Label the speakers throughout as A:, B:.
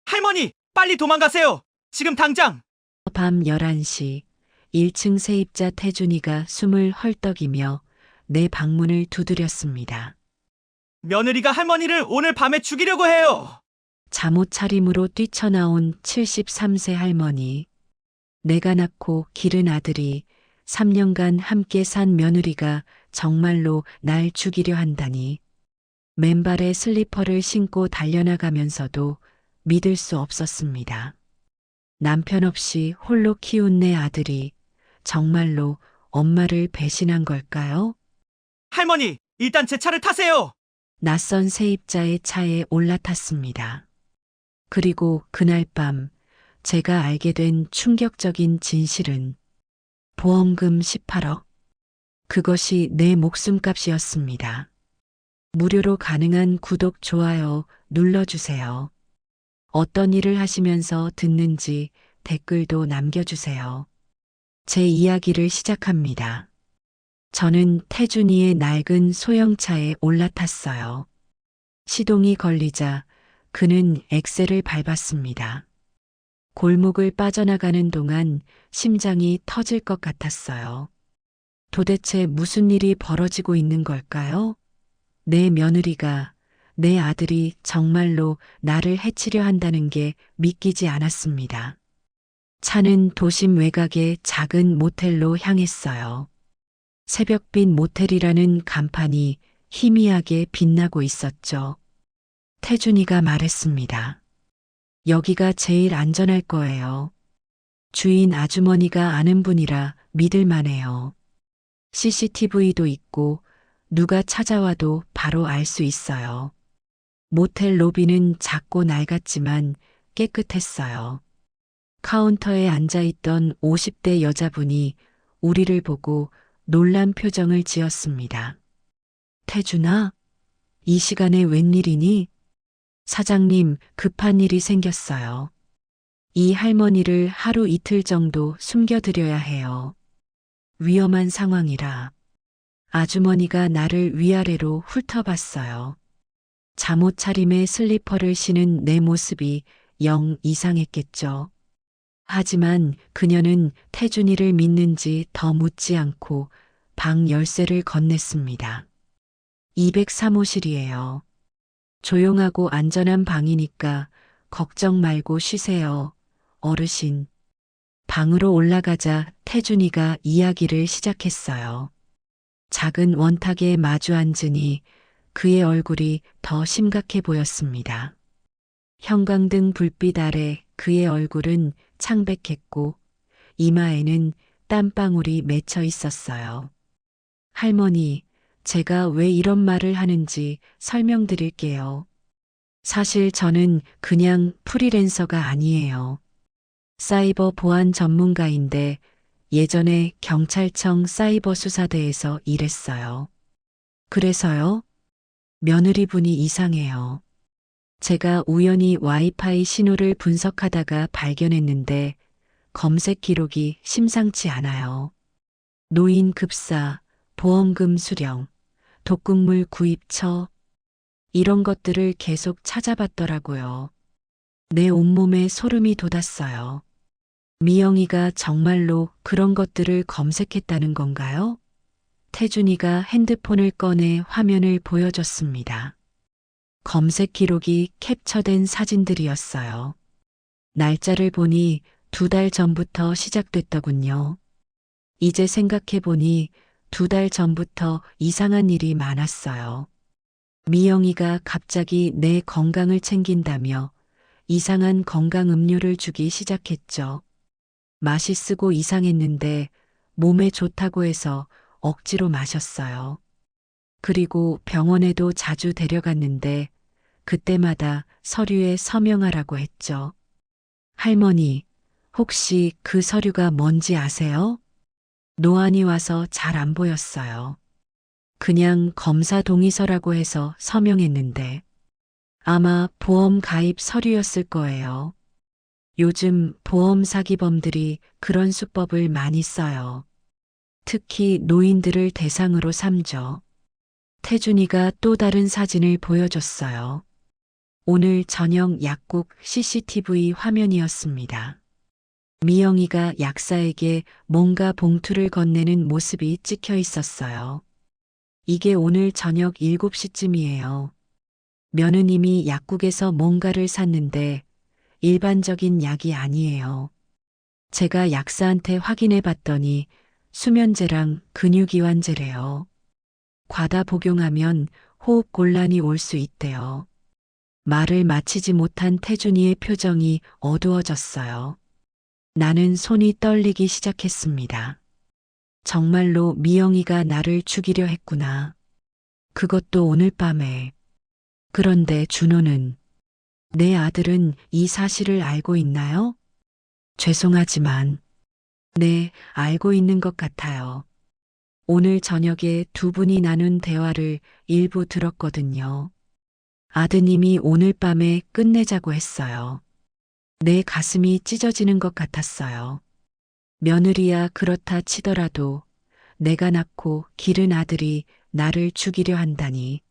A: 할머니, 빨리 도망가세요. 지금 당장.
B: 밤 11시 1층 세입자 태준이가 숨을 헐떡이며 내 방문을 두드렸습니다.
A: 며느리가 할머니를 오늘 밤에 죽이려고 해요.
B: 잠옷 차림으로 뛰쳐나온 73세 할머니. 내가 낳고 기른 아들이 3년간 함께 산 며느리가 정말로 날 죽이려 한다니. 맨발에 슬리퍼를 신고 달려나가면서도 믿을 수 없었습니다. 남편 없이 홀로 키운 내 아들이 정말로 엄마를 배신한 걸까요?
A: 할머니, 일단 제 차를 타세요.
B: 낯선 세입자의 차에 올라탔습니다. 그리고 그날 밤 제가 알게 된 충격적인 진실은 보험금 18억. 그것이 내 목숨값이었습니다. 무료로 가능한 구독, 좋아요 눌러주세요. 어떤 일을 하시면서 듣는지 댓글도 남겨주세요. 제 이야기를 시작합니다. 저는 태준이의 낡은 소형차에 올라탔어요. 시동이 걸리자 그는 엑셀을 밟았습니다. 골목을 빠져나가는 동안 심장이 터질 것 같았어요. 도대체 무슨 일이 벌어지고 있는 걸까요? 내 며느리가, 내 아들이 정말로 나를 해치려 한다는 게 믿기지 않았습니다. 차는 도심 외곽의 작은 모텔로 향했어요. 새벽빛 모텔이라는 간판이 희미하게 빛나고 있었죠. 태준이가 말했습니다. 여기가 제일 안전할 거예요. 주인 아주머니가 아는 분이라 믿을 만해요. CCTV도 있고 누가 찾아와도 바로 알 수 있어요. 모텔 로비는 작고 낡았지만 깨끗했어요. 카운터에 앉아있던 50대 여자분이 우리를 보고 놀란 표정을 지었습니다. 태준아, 이 시간에 웬일이니? 사장님, 급한 일이 생겼어요. 이 할머니를 하루 이틀 정도 숨겨드려야 해요. 위험한 상황이라. 아주머니가 나를 위아래로 훑어봤어요. 잠옷 차림에 슬리퍼를 신은 내 모습이 영 이상했겠죠. 하지만 그녀는 태준이를 믿는지 더 묻지 않고 방 열쇠를 건넸습니다. 203호실이에요. 조용하고 안전한 방이니까 걱정 말고 쉬세요, 어르신. 방으로 올라가자 태준이가 이야기를 시작했어요. 작은 원탁에 마주 앉으니 그의 얼굴이 더 심각해 보였습니다. 형광등 불빛 아래 그의 얼굴은 창백했고 이마에는 땀방울이 맺혀 있었어요. 할머니, 제가 왜 이런 말을 하는지 설명드릴게요. 사실 저는 그냥 프리랜서가 아니에요. 사이버 보안 전문가인데 예전에 경찰청 사이버 수사대에서 일했어요. 그래서요? 며느리분이 이상해요. 제가 우연히 와이파이 신호를 분석하다가 발견했는데 검색 기록이 심상치 않아요. 노인 급사, 보험금 수령, 독극물 구입처, 이런 것들을 계속 찾아봤더라고요. 내 온몸에 소름이 돋았어요. 미영이가 정말로 그런 것들을 검색했다는 건가요? 태준이가 핸드폰을 꺼내 화면을 보여줬습니다. 검색 기록이 캡처된 사진들이었어요. 날짜를 보니 2달 전부터 시작됐더군요. 이제 생각해보니 2달 전부터 이상한 일이 많았어요. 미영이가 갑자기 내 건강을 챙긴다며 이상한 건강 음료를 주기 시작했죠. 맛이 쓰고 이상했는데 몸에 좋다고 해서 억지로 마셨어요. 그리고 병원에도 자주 데려갔는데 그때마다 서류에 서명하라고 했죠. 할머니, 혹시 그 서류가 뭔지 아세요? 노안이 와서 잘 안 보였어요. 그냥 검사 동의서라고 해서 서명했는데 아마 보험 가입 서류였을 거예요. 요즘 보험 사기범들이 그런 수법을 많이 써요. 특히 노인들을 대상으로 삼죠. 태준이가 또 다른 사진을 보여줬어요. 오늘 저녁 약국 CCTV 화면이었습니다. 미영이가 약사에게 뭔가 봉투를 건네는 모습이 찍혀 있었어요. 이게 오늘 저녁 7시쯤이에요. 며느님이 약국에서 뭔가를 샀는데 일반적인 약이 아니에요. 제가 약사한테 확인해 봤더니 수면제랑 근육이완제래요. 과다 복용하면 호흡 곤란이 올 수 있대요. 말을 마치지 못한 태준이의 표정이 어두워졌어요. 나는 손이 떨리기 시작했습니다. 정말로 미영이가 나를 죽이려 했구나. 그것도 오늘 밤에. 그런데 준호는, 내 아들은 이 사실을 알고 있나요? 죄송하지만, 네, 알고 있는 것 같아요. 오늘 저녁에 두 분이 나눈 대화를 일부 들었거든요. 아드님이 오늘 밤에 끝내자고 했어요. 내 가슴이 찢어지는 것 같았어요. 며느리야 그렇다 치더라도 내가 낳고 기른 아들이 나를 죽이려 한다니.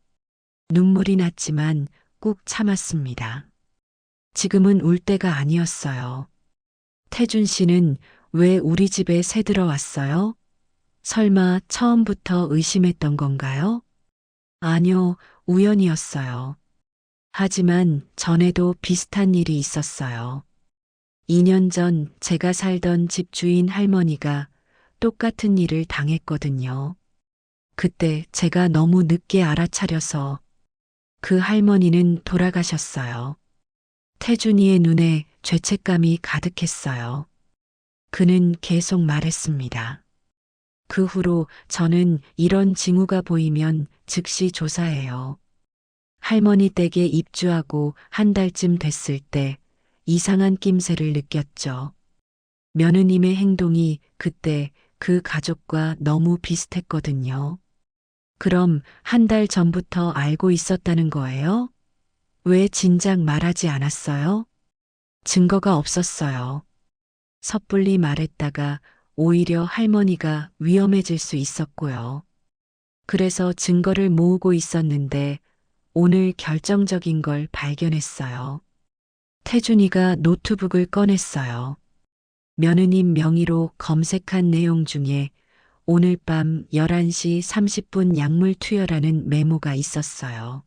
B: 눈물이 났지만 꾹 참았습니다. 지금은 울 때가 아니었어요. 태준 씨는 왜 우리 집에 새들어왔어요? 설마 처음부터 의심했던 건가요? 아니요, 우연이었어요. 하지만 전에도 비슷한 일이 있었어요. 2년 전 제가 살던 집 주인 할머니가 똑같은 일을 당했거든요. 그때 제가 너무 늦게 알아차려서 그 할머니는 돌아가셨어요. 태준이의 눈에 죄책감이 가득했어요. 그는 계속 말했습니다. 그 후로 저는 이런 징후가 보이면 즉시 조사해요. 할머니 댁에 입주하고 한 달쯤 됐을 때 이상한 낌새를 느꼈죠. 며느님의 행동이 그때 그 가족과 너무 비슷했거든요. 그럼 한 달 전부터 알고 있었다는 거예요? 왜 진작 말하지 않았어요? 증거가 없었어요. 섣불리 말했다가 오히려 할머니가 위험해질 수 있었고요. 그래서 증거를 모으고 있었는데 오늘 결정적인 걸 발견했어요. 태준이가 노트북을 꺼냈어요. 며느님 명의로 검색한 내용 중에 오늘 밤 11시 30분 약물 투여라는 메모가 있었어요.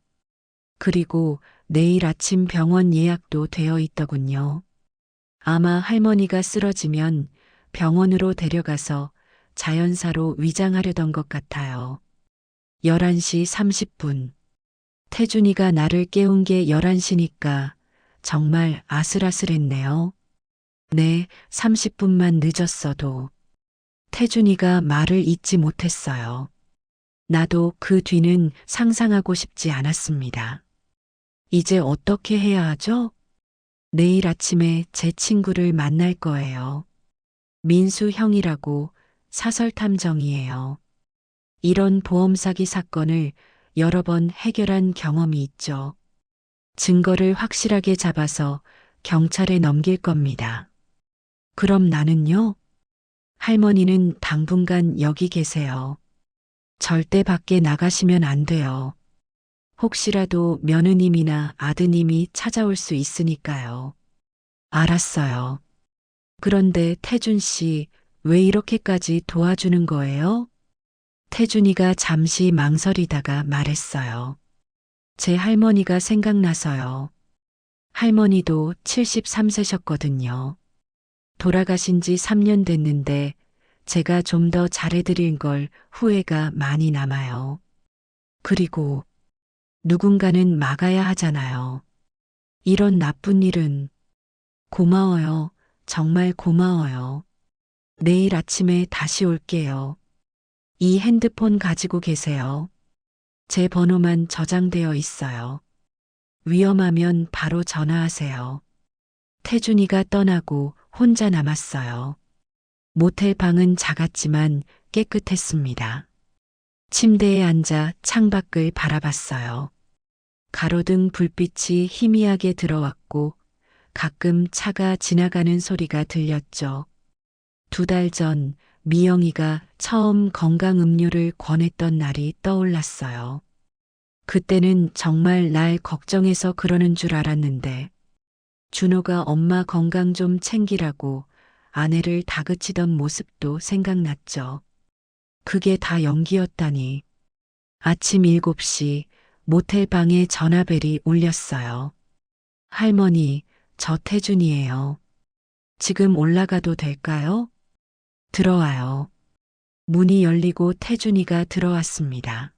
B: 그리고 내일 아침 병원 예약도 되어 있더군요. 아마 할머니가 쓰러지면 병원으로 데려가서 자연사로 위장하려던 것 같아요. 11시 30분. 태준이가 나를 깨운 게 11시니까 정말 아슬아슬했네요. 네, 30분만 늦었어도. 태준이가 말을 잇지 못했어요. 나도 그 뒤는 상상하고 싶지 않았습니다. 이제 어떻게 해야 하죠? 내일 아침에 제 친구를 만날 거예요. 민수 형이라고 사설탐정이에요. 이런 보험 사기 사건을 여러 번 해결한 경험이 있죠. 증거를 확실하게 잡아서 경찰에 넘길 겁니다. 그럼 나는요? 할머니는 당분간 여기 계세요. 절대 밖에 나가시면 안 돼요. 혹시라도 며느님이나 아드님이 찾아올 수 있으니까요. 알았어요. 그런데 태준 씨, 왜 이렇게까지 도와주는 거예요? 태준이가 잠시 망설이다가 말했어요. 제 할머니가 생각나서요. 할머니도 73세셨거든요. 돌아가신 지 3년 됐는데 제가 좀 더 잘해드린 걸 후회가 많이 남아요. 그리고 누군가는 막아야 하잖아요. 이런 나쁜 일은. 고마워요. 정말 고마워요. 내일 아침에 다시 올게요. 이 핸드폰 가지고 계세요. 제 번호만 저장되어 있어요. 위험하면 바로 전화하세요. 태준이가 떠나고 혼자 남았어요. 모텔 방은 작았지만 깨끗했습니다. 침대에 앉아 창밖을 바라봤어요. 가로등 불빛이 희미하게 들어왔고 가끔 차가 지나가는 소리가 들렸죠. 2달 전 미영이가 처음 건강음료를 권했던 날이 떠올랐어요. 그때는 정말 날 걱정해서 그러는 줄 알았는데 준호가 엄마 건강 좀 챙기라고 아내를 다그치던 모습도 생각났죠. 그게 다 연기였다니. 아침 7시 모텔 방에 전화벨이 울렸어요. 할머니, 저 태준이에요. 지금 올라가도 될까요? 들어와요. 문이 열리고 태준이가 들어왔습니다.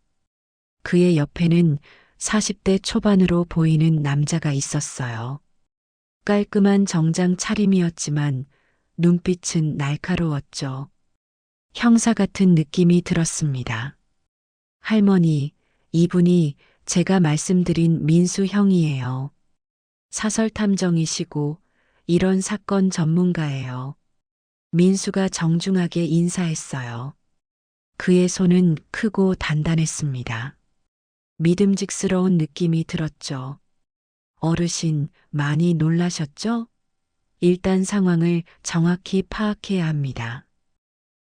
B: 그의 옆에는 40대 초반으로 보이는 남자가 있었어요. 깔끔한 정장 차림이었지만 눈빛은 날카로웠죠. 형사 같은 느낌이 들었습니다. 할머니, 이분이 제가 말씀드린 민수 형이에요. 사설 탐정이시고 이런 사건 전문가예요. 민수가 정중하게 인사했어요. 그의 손은 크고 단단했습니다. 믿음직스러운 느낌이 들었죠. 어르신, 많이 놀라셨죠? 일단 상황을 정확히 파악해야 합니다.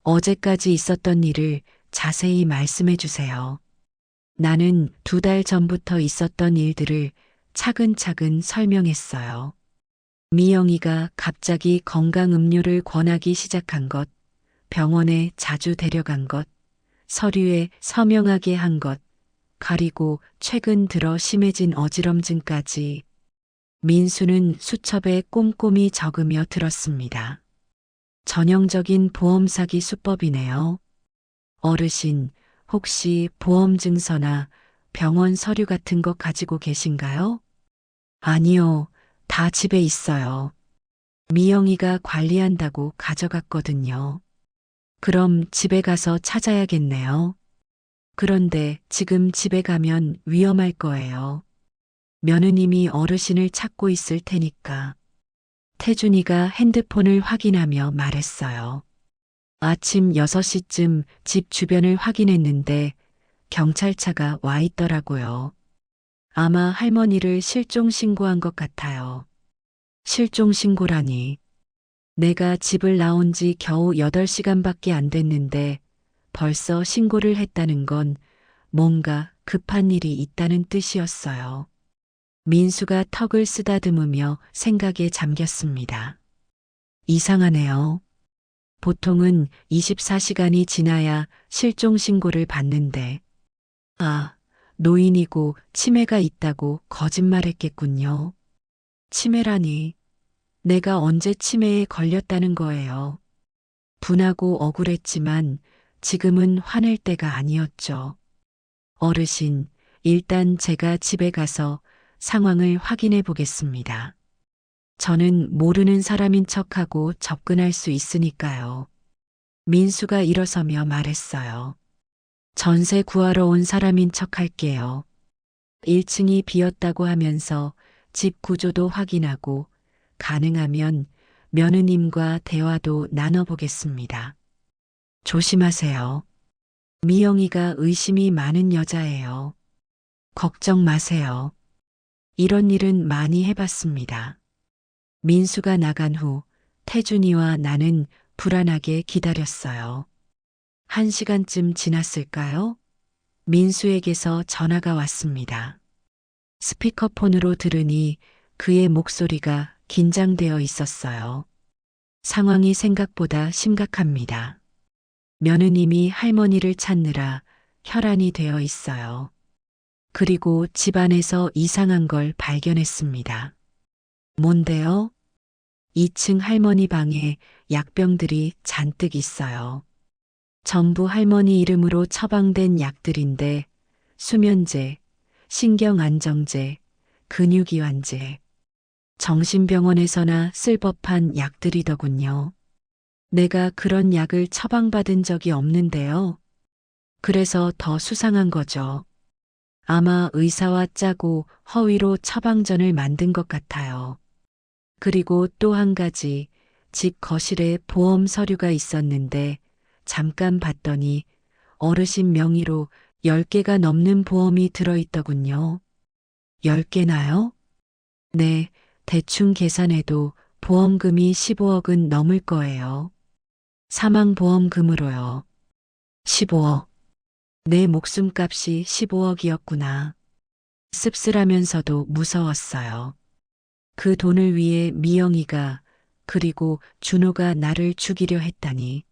B: 어제까지 있었던 일을 자세히 말씀해 주세요. 나는 2달 전부터 있었던 일들을 차근차근 설명했어요. 미영이가 갑자기 건강음료를 권하기 시작한 것, 병원에 자주 데려간 것, 서류에 서명하게 한 것, 그리고 최근 들어 심해진 어지럼증까지 민수는 수첩에 꼼꼼히 적으며 들었습니다. 전형적인 보험 사기 수법이네요. 어르신, 혹시 보험 증서나 병원 서류 같은 거 가지고 계신가요? 아니요, 다 집에 있어요. 미영이가 관리한다고 가져갔거든요. 그럼 집에 가서 찾아야겠네요. 그런데 지금 집에 가면 위험할 거예요. 며느님이 어르신을 찾고 있을 테니까. 태준이가 핸드폰을 확인하며 말했어요. 아침 6시쯤 집 주변을 확인했는데 경찰차가 와 있더라고요. 아마 할머니를 실종 신고한 것 같아요. 실종 신고라니. 내가 집을 나온 지 겨우 8시간밖에 안 됐는데 벌써 신고를 했다는 건 뭔가 급한 일이 있다는 뜻이었어요. 민수가 턱을 쓰다듬으며 생각에 잠겼습니다. 이상하네요. 보통은 24시간이 지나야 실종 신고를 받는데, 아, 노인이고 치매가 있다고 거짓말했겠군요. 치매라니, 내가 언제 치매에 걸렸다는 거예요. 분하고 억울했지만 지금은 화낼 때가 아니었죠. 어르신, 일단 제가 집에 가서 상황을 확인해 보겠습니다. 저는 모르는 사람인 척하고 접근할 수 있으니까요. 민수가 일어서며 말했어요. 전세 구하러 온 사람인 척 할게요. 1층이 비었다고 하면서 집 구조도 확인하고 가능하면 며느님과 대화도 나눠보겠습니다. 조심하세요. 미영이가 의심이 많은 여자예요. 걱정 마세요. 이런 일은 많이 해봤습니다. 민수가 나간 후 태준이와 나는 불안하게 기다렸어요. 1시간쯤 지났을까요? 민수에게서 전화가 왔습니다. 스피커폰으로 들으니 그의 목소리가 긴장되어 있었어요. 상황이 생각보다 심각합니다. 며느님이 할머니를 찾느라 혈안이 되어 있어요. 그리고 집안에서 이상한 걸 발견했습니다. 뭔데요? 2층 할머니 방에 약병들이 잔뜩 있어요. 전부 할머니 이름으로 처방된 약들인데 수면제, 신경안정제, 근육이완제, 정신병원에서나 쓸 법한 약들이더군요. 내가 그런 약을 처방받은 적이 없는데요. 그래서 더 수상한 거죠. 아마 의사와 짜고 허위로 처방전을 만든 것 같아요. 그리고 또 한 가지, 집 거실에 보험 서류가 있었는데 잠깐 봤더니 어르신 명의로 10개가 넘는 보험이 들어있더군요. 10개나요? 네, 대충 계산해도 보험금이 15억은 넘을 거예요. 사망보험금으로요. 15억. 내 목숨값이 15억이었구나. 씁쓸하면서도 무서웠어요. 그 돈을 위해 미영이가 그리고 준호가 나를 죽이려 했다니.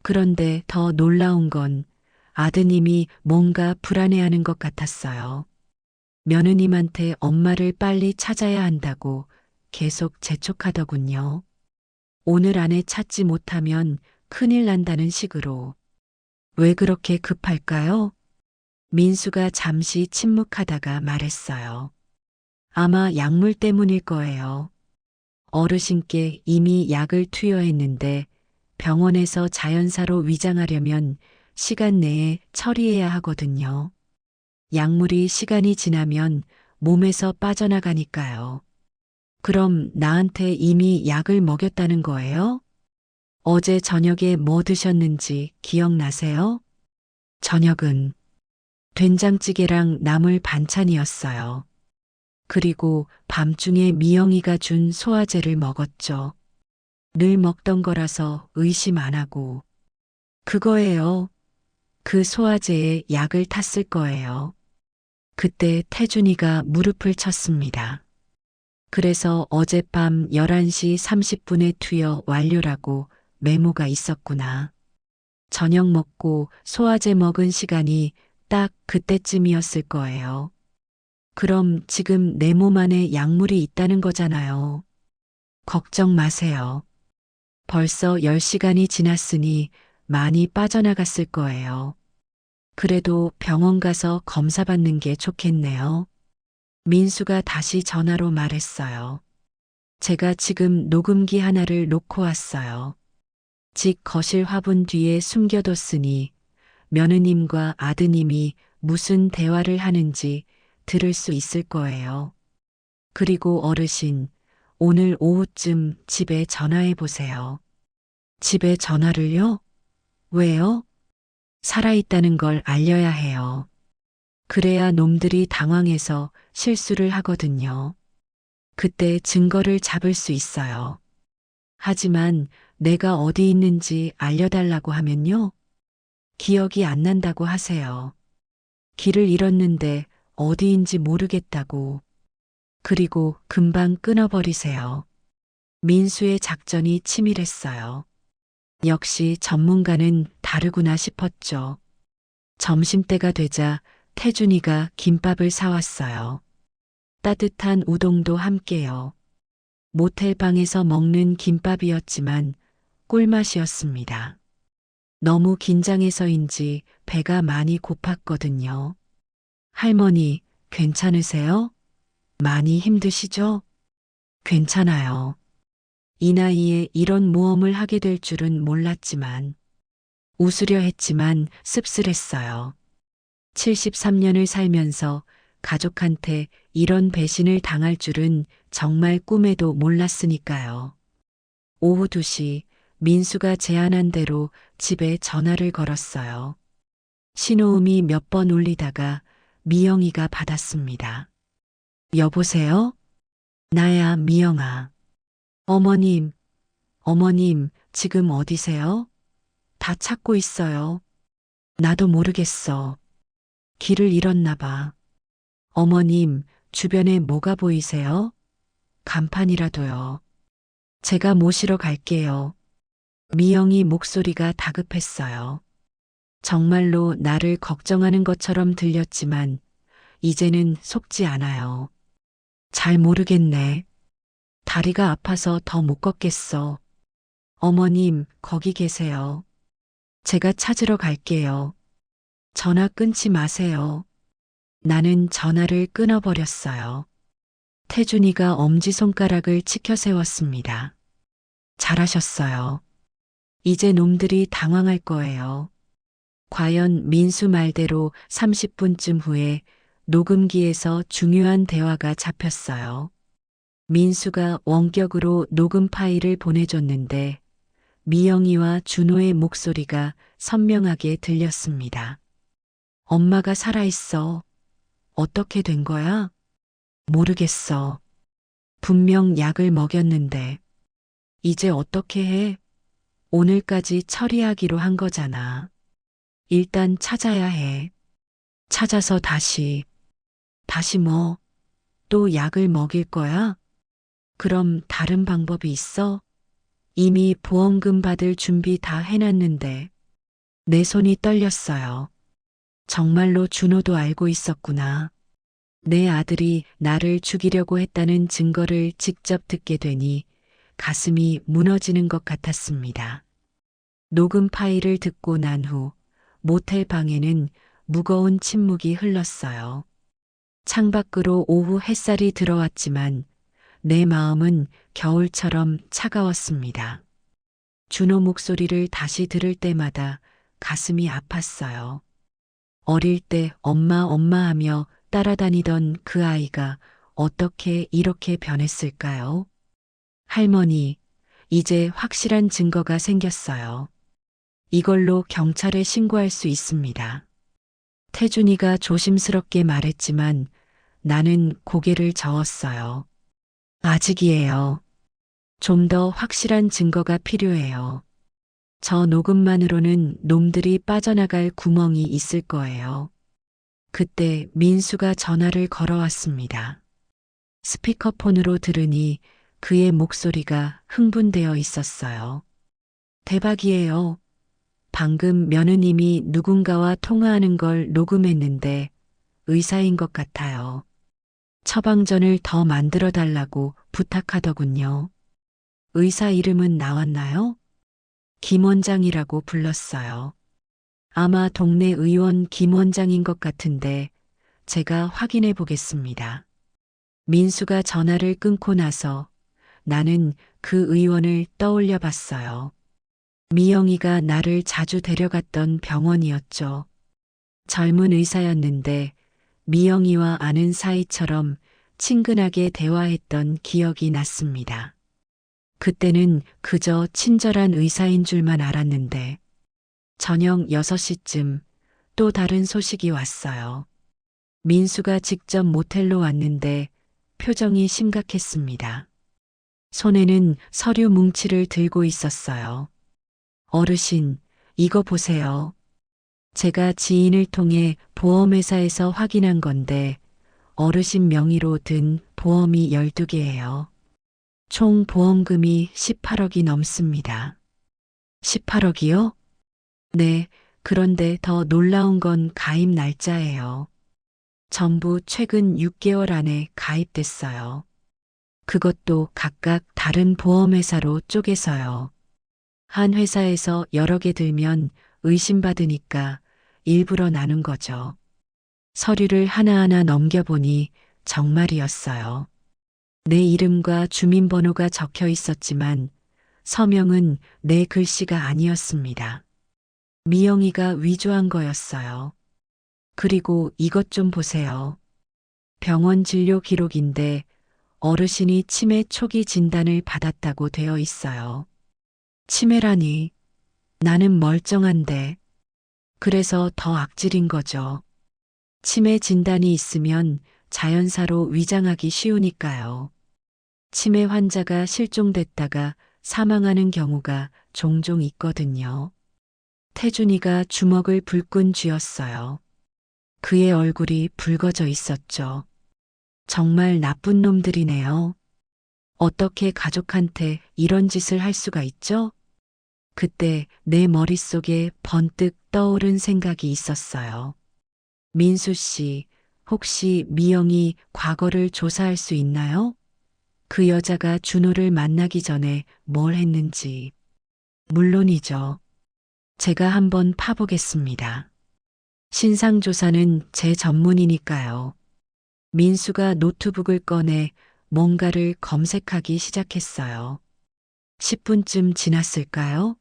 B: 그런데 더 놀라운 건 아드님이 뭔가 불안해하는 것 같았어요. 며느님한테 엄마를 빨리 찾아야 한다고 계속 재촉하더군요. 오늘 안에 찾지 못하면 큰일 난다는 식으로. 왜 그렇게 급할까요? 민수가 잠시 침묵하다가 말했어요. 아마 약물 때문일 거예요. 어르신께 이미 약을 투여했는데 병원에서 자연사로 위장하려면 시간 내에 처리해야 하거든요. 약물이 시간이 지나면 몸에서 빠져나가니까요. 그럼 나한테 이미 약을 먹였다는 거예요? 어제 저녁에 뭐 드셨는지 기억나세요? 저녁은 된장찌개랑 나물 반찬이었어요. 그리고 밤중에 미영이가 준 소화제를 먹었죠. 늘 먹던 거라서 의심 안 하고. 그거예요. 그 소화제에 약을 탔을 거예요. 그때 태준이가 무릎을 쳤습니다. 그래서 어젯밤 11시 30분에 투여 완료라고 메모가 있었구나. 저녁 먹고 소화제 먹은 시간이 딱 그때쯤이었을 거예요. 그럼 지금 내 몸 안에 약물이 있다는 거잖아요. 걱정 마세요. 벌써 10시간이 지났으니 많이 빠져나갔을 거예요. 그래도 병원 가서 검사 받는 게 좋겠네요. 민수가 다시 전화로 말했어요. 제가 지금 녹음기 하나를 놓고 왔어요. 집 거실 화분 뒤에 숨겨뒀으니 며느님과 아드님이 무슨 대화를 하는지 들을 수 있을 거예요. 그리고 어르신, 오늘 오후쯤 집에 전화해 보세요. 집에 전화를요? 왜요? 살아있다는 걸 알려야 해요. 그래야 놈들이 당황해서 실수를 하거든요. 그때 증거를 잡을 수 있어요. 하지만 내가 어디 있는지 알려달라고 하면요? 기억이 안 난다고 하세요. 길을 잃었는데 어디인지 모르겠다고. 그리고 금방 끊어버리세요. 민수의 작전이 치밀했어요. 역시 전문가는 다르구나 싶었죠. 점심때가 되자 태준이가 김밥을 사왔어요. 따뜻한 우동도 함께요. 모텔방에서 먹는 김밥이었지만 꿀맛이었습니다. 너무 긴장해서인지 배가 많이 고팠거든요. 할머니, 괜찮으세요? 많이 힘드시죠? 괜찮아요. 이 나이에 이런 모험을 하게 될 줄은 몰랐지만, 웃으려 했지만 씁쓸했어요. 73년을 살면서 가족한테 이런 배신을 당할 줄은 정말 꿈에도 몰랐으니까요. 오후 2시 민수가 제안한 대로 집에 전화를 걸었어요. 신호음이 몇 번 울리다가 미영이가 받았습니다. 여보세요? 나야, 미영아. 어머님, 어머님, 지금 어디세요? 다 찾고 있어요. 나도 모르겠어. 길을 잃었나 봐. 어머님, 주변에 뭐가 보이세요? 간판이라도요. 제가 모시러 갈게요. 미영이 목소리가 다급했어요. 정말로 나를 걱정하는 것처럼 들렸지만 이제는 속지 않아요. 잘 모르겠네. 다리가 아파서 더 못 걷겠어. 어머님, 거기 계세요. 제가 찾으러 갈게요. 전화 끊지 마세요. 나는 전화를 끊어버렸어요. 태준이가 엄지손가락을 치켜 세웠습니다. 잘하셨어요. 이제 놈들이 당황할 거예요. 과연 민수 말대로 30분쯤 후에 녹음기에서 중요한 대화가 잡혔어요. 민수가 원격으로 녹음 파일을 보내줬는데 미영이와 준호의 목소리가 선명하게 들렸습니다. 엄마가 살아있어. 어떻게 된 거야? 모르겠어. 분명 약을 먹였는데. 이제 어떻게 해? 오늘까지 처리하기로 한 거잖아. 일단 찾아야 해. 찾아서 다시. 다시 뭐, 또 약을 먹일 거야? 그럼 다른 방법이 있어? 이미 보험금 받을 준비 다 해놨는데 내 손이 떨렸어요. 정말로 준호도 알고 있었구나. 내 아들이 나를 죽이려고 했다는 증거를 직접 듣게 되니 가슴이 무너지는 것 같았습니다. 녹음 파일을 듣고 난 후 모텔 방에는 무거운 침묵이 흘렀어요. 창밖으로 오후 햇살이 들어왔지만 내 마음은 겨울처럼 차가웠습니다. 준호 목소리를 다시 들을 때마다 가슴이 아팠어요. 어릴 때 엄마 엄마 하며 따라다니던 그 아이가 어떻게 이렇게 변했을까요? 할머니, 이제 확실한 증거가 생겼어요. 이걸로 경찰에 신고할 수 있습니다. 태준이가 조심스럽게 말했지만 나는 고개를 저었어요. 아직이에요. 좀 더 확실한 증거가 필요해요. 저 녹음만으로는 놈들이 빠져나갈 구멍이 있을 거예요. 그때 민수가 전화를 걸어왔습니다. 스피커폰으로 들으니 그의 목소리가 흥분되어 있었어요. 대박이에요. 방금 며느님이 누군가와 통화하는 걸 녹음했는데 의사인 것 같아요. 처방전을 더 만들어 달라고 부탁하더군요. 의사 이름은 나왔나요? 김 원장이라고 불렀어요. 아마 동네 의원 김 원장인 것 같은데 제가 확인해 보겠습니다. 민수가 전화를 끊고 나서 나는 그 의원을 떠올려 봤어요. 미영이가 나를 자주 데려갔던 병원이었죠. 젊은 의사였는데 미영이와 아는 사이처럼 친근하게 대화했던 기억이 났습니다. 그때는 그저 친절한 의사인 줄만 알았는데 저녁 6시쯤 또 다른 소식이 왔어요. 민수가 직접 모텔로 왔는데 표정이 심각했습니다. 손에는 서류 뭉치를 들고 있었어요. 어르신, 이거 보세요. 제가 지인을 통해 보험회사에서 확인한 건데 어르신 명의로 든 보험이 12개예요. 총 보험금이 18억이 넘습니다. 18억이요? 네, 그런데 더 놀라운 건 가입 날짜예요. 전부 최근 6개월 안에 가입됐어요. 그것도 각각 다른 보험회사로 쪼개서요. 한 회사에서 여러 개 들면 의심받으니까 일부러 나눈 거죠. 서류를 하나하나 넘겨보니 정말이었어요. 내 이름과 주민번호가 적혀 있었지만 서명은 내 글씨가 아니었습니다. 미영이가 위조한 거였어요. 그리고 이것 좀 보세요. 병원 진료 기록인데 어르신이 치매 초기 진단을 받았다고 되어 있어요. 치매라니, 나는 멀쩡한데. 그래서 더 악질인 거죠. 치매 진단이 있으면 자연사로 위장하기 쉬우니까요. 치매 환자가 실종됐다가 사망하는 경우가 종종 있거든요. 태준이가 주먹을 불끈 쥐었어요. 그의 얼굴이 붉어져 있었죠. 정말 나쁜 놈들이네요. 어떻게 가족한테 이런 짓을 할 수가 있죠? 그때 내 머릿속에 번뜩 떠오른 생각이 있었어요. 민수 씨, 혹시 미영이 과거를 조사할 수 있나요? 그 여자가 준호를 만나기 전에 뭘 했는지. 물론이죠. 제가 한번 파보겠습니다. 신상조사는 제 전문이니까요. 민수가 노트북을 꺼내 뭔가를 검색하기 시작했어요. 10분쯤 지났을까요?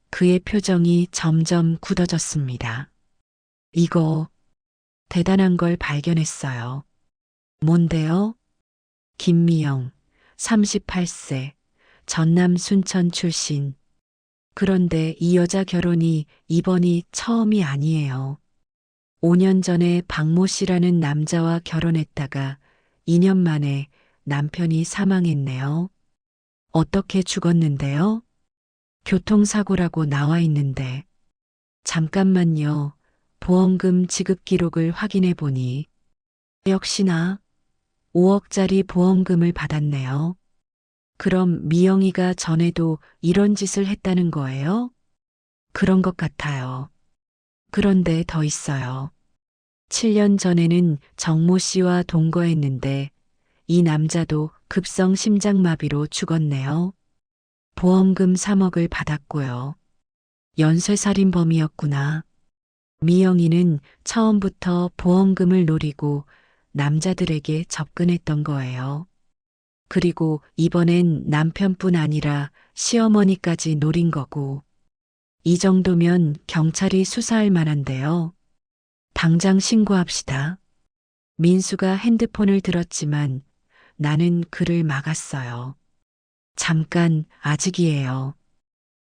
B: 그의 표정이 점점 굳어졌습니다. 이거 대단한 걸 발견했어요. 뭔데요? 김미영, 38세, 전남 순천 출신. 그런데 이 여자 결혼이 이번이 처음이 아니에요. 5년 전에 박모 씨라는 남자와 결혼했다가 2년 만에 남편이 사망했네요. 어떻게 죽었는데요? 교통사고라고 나와 있는데. 잠깐만요. 보험금 지급 기록을 확인해 보니 역시나 5억짜리 보험금을 받았네요. 그럼 미영이가 전에도 이런 짓을 했다는 거예요? 그런 것 같아요. 그런데 더 있어요. 7년 전에는 정모 씨와 동거했는데 이 남자도 급성 심장마비로 죽었네요. 보험금 3억을 받았고요. 연쇄살인범이었구나. 미영이는 처음부터 보험금을 노리고 남자들에게 접근했던 거예요. 그리고 이번엔 남편뿐 아니라 시어머니까지 노린 거고. 이 정도면 경찰이 수사할 만한데요. 당장 신고합시다. 민수가 핸드폰을 들었지만 나는 그를 막았어요. 잠깐, 아직이에요.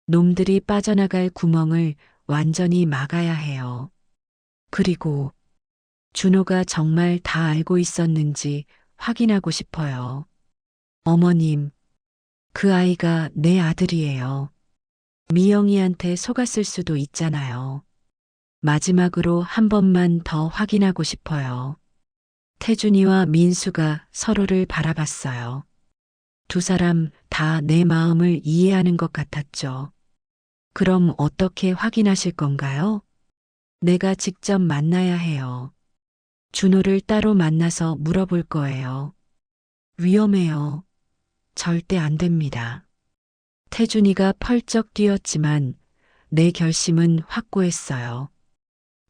B: 놈들이 빠져나갈 구멍을 완전히 막아야 해요. 그리고 준호가 정말 다 알고 있었는지 확인하고 싶어요. 어머님, 그 아이가 내 아들이에요. 미영이한테 속았을 수도 있잖아요. 마지막으로 한 번만 더 확인하고 싶어요. 태준이와 민수가 서로를 바라봤어요. 두 사람 다 내 마음을 이해하는 것 같았죠. 그럼 어떻게 확인하실 건가요? 내가 직접 만나야 해요. 준호를 따로 만나서 물어볼 거예요. 위험해요. 절대 안 됩니다. 태준이가 펄쩍 뛰었지만 내 결심은 확고했어요.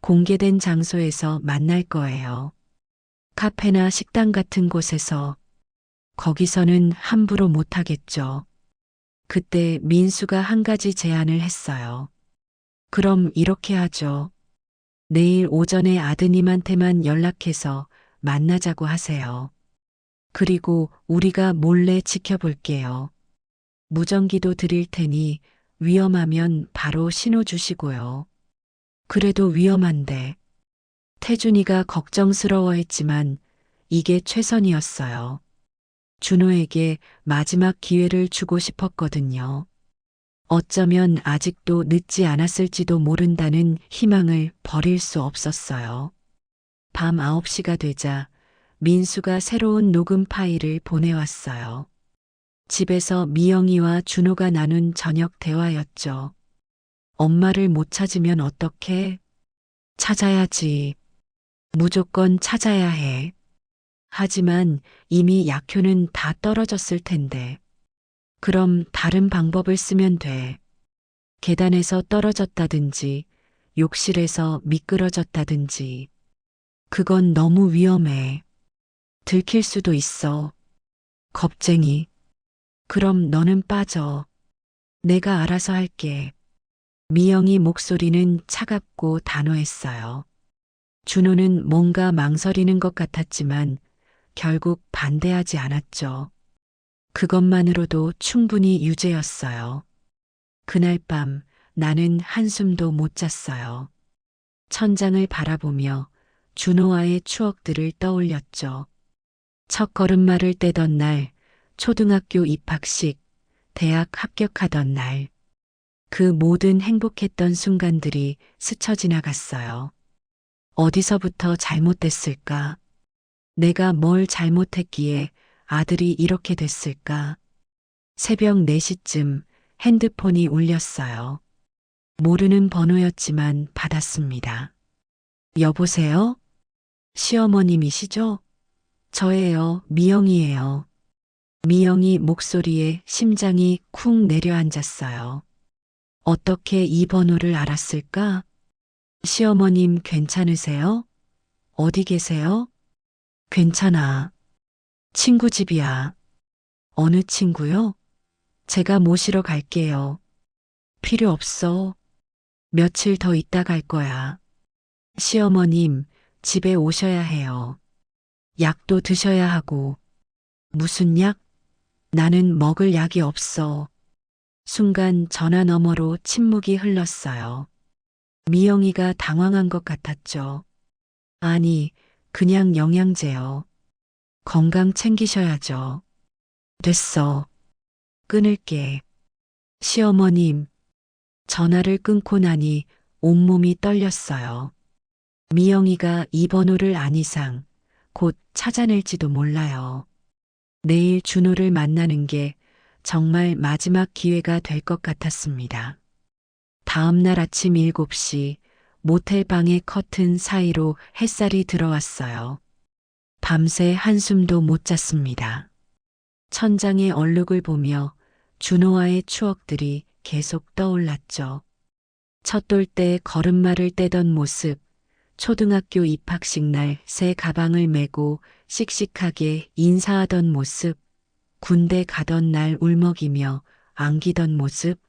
B: 공개된 장소에서 만날 거예요. 카페나 식당 같은 곳에서. 거기서는 함부로 못하겠죠. 그때 민수가 한 가지 제안을 했어요. 그럼 이렇게 하죠. 내일 오전에 아드님한테만 연락해서 만나자고 하세요. 그리고 우리가 몰래 지켜볼게요. 무전기도 드릴 테니 위험하면 바로 신호 주시고요. 그래도 위험한데. 태준이가 걱정스러워했지만 이게 최선이었어요. 준호에게 마지막 기회를 주고 싶었거든요. 어쩌면 아직도 늦지 않았을지도 모른다는 희망을 버릴 수 없었어요. 밤 9시가 되자 민수가 새로운 녹음 파일을 보내왔어요. 집에서 미영이와 준호가 나눈 저녁 대화였죠. 엄마를 못 찾으면 어떡해? 찾아야지. 무조건 찾아야 해. 하지만 이미 약효는 다 떨어졌을 텐데. 그럼 다른 방법을 쓰면 돼. 계단에서 떨어졌다든지, 욕실에서 미끄러졌다든지. 그건 너무 위험해. 들킬 수도 있어. 겁쟁이. 그럼 너는 빠져. 내가 알아서 할게. 미영이 목소리는 차갑고 단호했어요. 준호는 뭔가 망설이는 것 같았지만 결국 반대하지 않았죠. 그것만으로도 충분히 유죄였어요. 그날 밤 나는 한숨도 못 잤어요. 천장을 바라보며 준호와의 추억들을 떠올렸죠. 첫 걸음마를 떼던 날, 초등학교 입학식, 대학 합격하던 날. 그 모든 행복했던 순간들이 스쳐 지나갔어요. 어디서부터 잘못됐을까? 내가 뭘 잘못했기에 아들이 이렇게 됐을까? 새벽 4시쯤 핸드폰이 울렸어요. 모르는 번호였지만 받았습니다. 여보세요? 시어머님이시죠? 저예요, 미영이에요. 미영이 목소리에 심장이 쿵 내려앉았어요. 어떻게 이 번호를 알았을까? 시어머님 괜찮으세요? 어디 계세요? 괜찮아. 친구 집이야. 어느 친구요? 제가 모시러 갈게요. 필요 없어. 며칠 더 있다 갈 거야. 시어머님, 집에 오셔야 해요. 약도 드셔야 하고. 무슨 약? 나는 먹을 약이 없어. 순간 전화 너머로 침묵이 흘렀어요. 미영이가 당황한 것 같았죠. 아니, 그냥 영양제요. 건강 챙기셔야죠. 됐어. 끊을게. 시어머님, 전화를 끊고 나니 온몸이 떨렸어요. 미영이가 이 번호를 안 이상 곧 찾아낼지도 몰라요. 내일 준호를 만나는 게 정말 마지막 기회가 될 것 같았습니다. 다음 날 아침 7시 모텔 방의 커튼 사이로 햇살이 들어왔어요. 밤새 한숨도 못 잤습니다. 천장의 얼룩을 보며 준호와의 추억들이 계속 떠올랐죠. 첫돌 때 걸음마를 떼던 모습, 초등학교 입학식 날 새 가방을 메고 씩씩하게 인사하던 모습, 군대 가던 날 울먹이며 안기던 모습,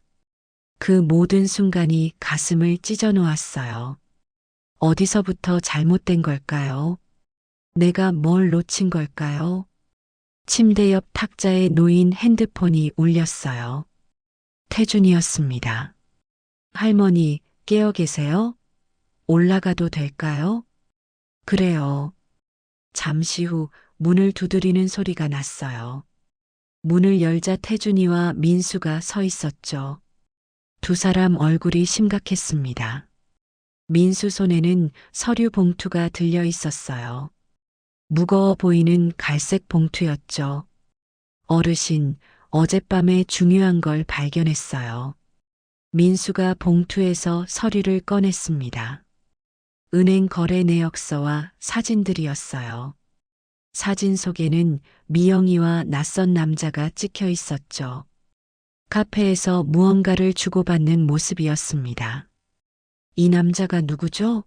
B: 그 모든 순간이 가슴을 찢어 놓았어요. 어디서부터 잘못된 걸까요? 내가 뭘 놓친 걸까요? 침대 옆 탁자에 놓인 핸드폰이 울렸어요. 태준이었습니다. 할머니, 깨어 계세요? 올라가도 될까요? 그래요. 잠시 후 문을 두드리는 소리가 났어요. 문을 열자 태준이와 민수가 서 있었죠. 두 사람 얼굴이 심각했습니다. 민수 손에는 서류 봉투가 들려 있었어요. 무거워 보이는 갈색 봉투였죠. 어르신, 어젯밤에 중요한 걸 발견했어요. 민수가 봉투에서 서류를 꺼냈습니다. 은행 거래 내역서와 사진들이었어요. 사진 속에는 미영이와 낯선 남자가 찍혀 있었죠. 카페에서 무언가를 주고받는 모습이었습니다. 이 남자가 누구죠?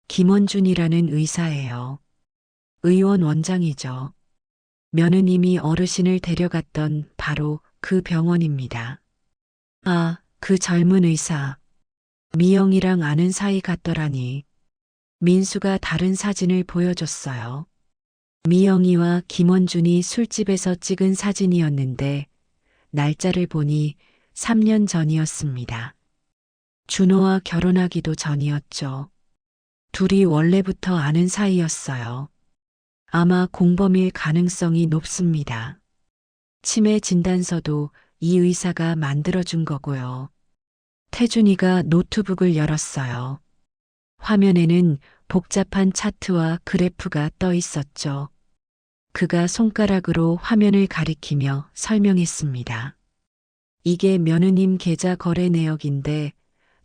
B: 김원준이라는 의사예요. 의원 원장이죠. 며느님이 어르신을 데려갔던 바로 그 병원입니다. 아, 그 젊은 의사. 미영이랑 아는 사이 같더라니. 민수가 다른 사진을 보여줬어요. 미영이와 김원준이 술집에서 찍은 사진이었는데 날짜를 보니 3년 전이었습니다. 준호와 결혼하기도 전이었죠. 둘이 원래부터 아는 사이였어요. 아마 공범일 가능성이 높습니다. 치매 진단서도 이 의사가 만들어준 거고요. 태준이가 노트북을 열었어요. 화면에는 복잡한 차트와 그래프가 떠 있었죠. 그가 손가락으로 화면을 가리키며 설명했습니다. 이게 며느님 계좌 거래 내역인데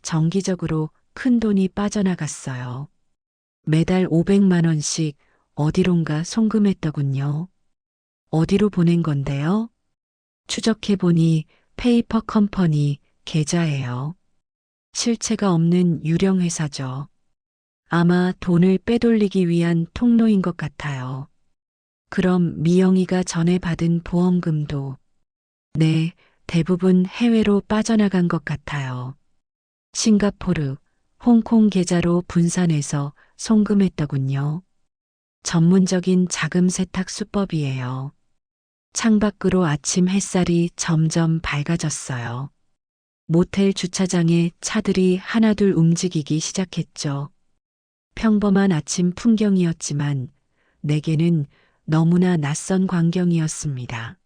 B: 정기적으로 큰 돈이 빠져나갔어요. 매달 500만 원씩 어디론가 송금했더군요. 어디로 보낸 건데요? 추적해보니 페이퍼 컴퍼니 계좌예요. 실체가 없는 유령 회사죠. 아마 돈을 빼돌리기 위한 통로인 것 같아요. 그럼 미영이가 전에 받은 보험금도 네, 대부분 해외로 빠져나간 것 같아요. 싱가포르, 홍콩 계좌로 분산해서 송금했더군요. 전문적인 자금 세탁 수법이에요. 창밖으로 아침 햇살이 점점 밝아졌어요. 모텔 주차장에 차들이 하나둘 움직이기 시작했죠. 평범한 아침 풍경이었지만 내게는 너무나 낯선 광경이었습니다.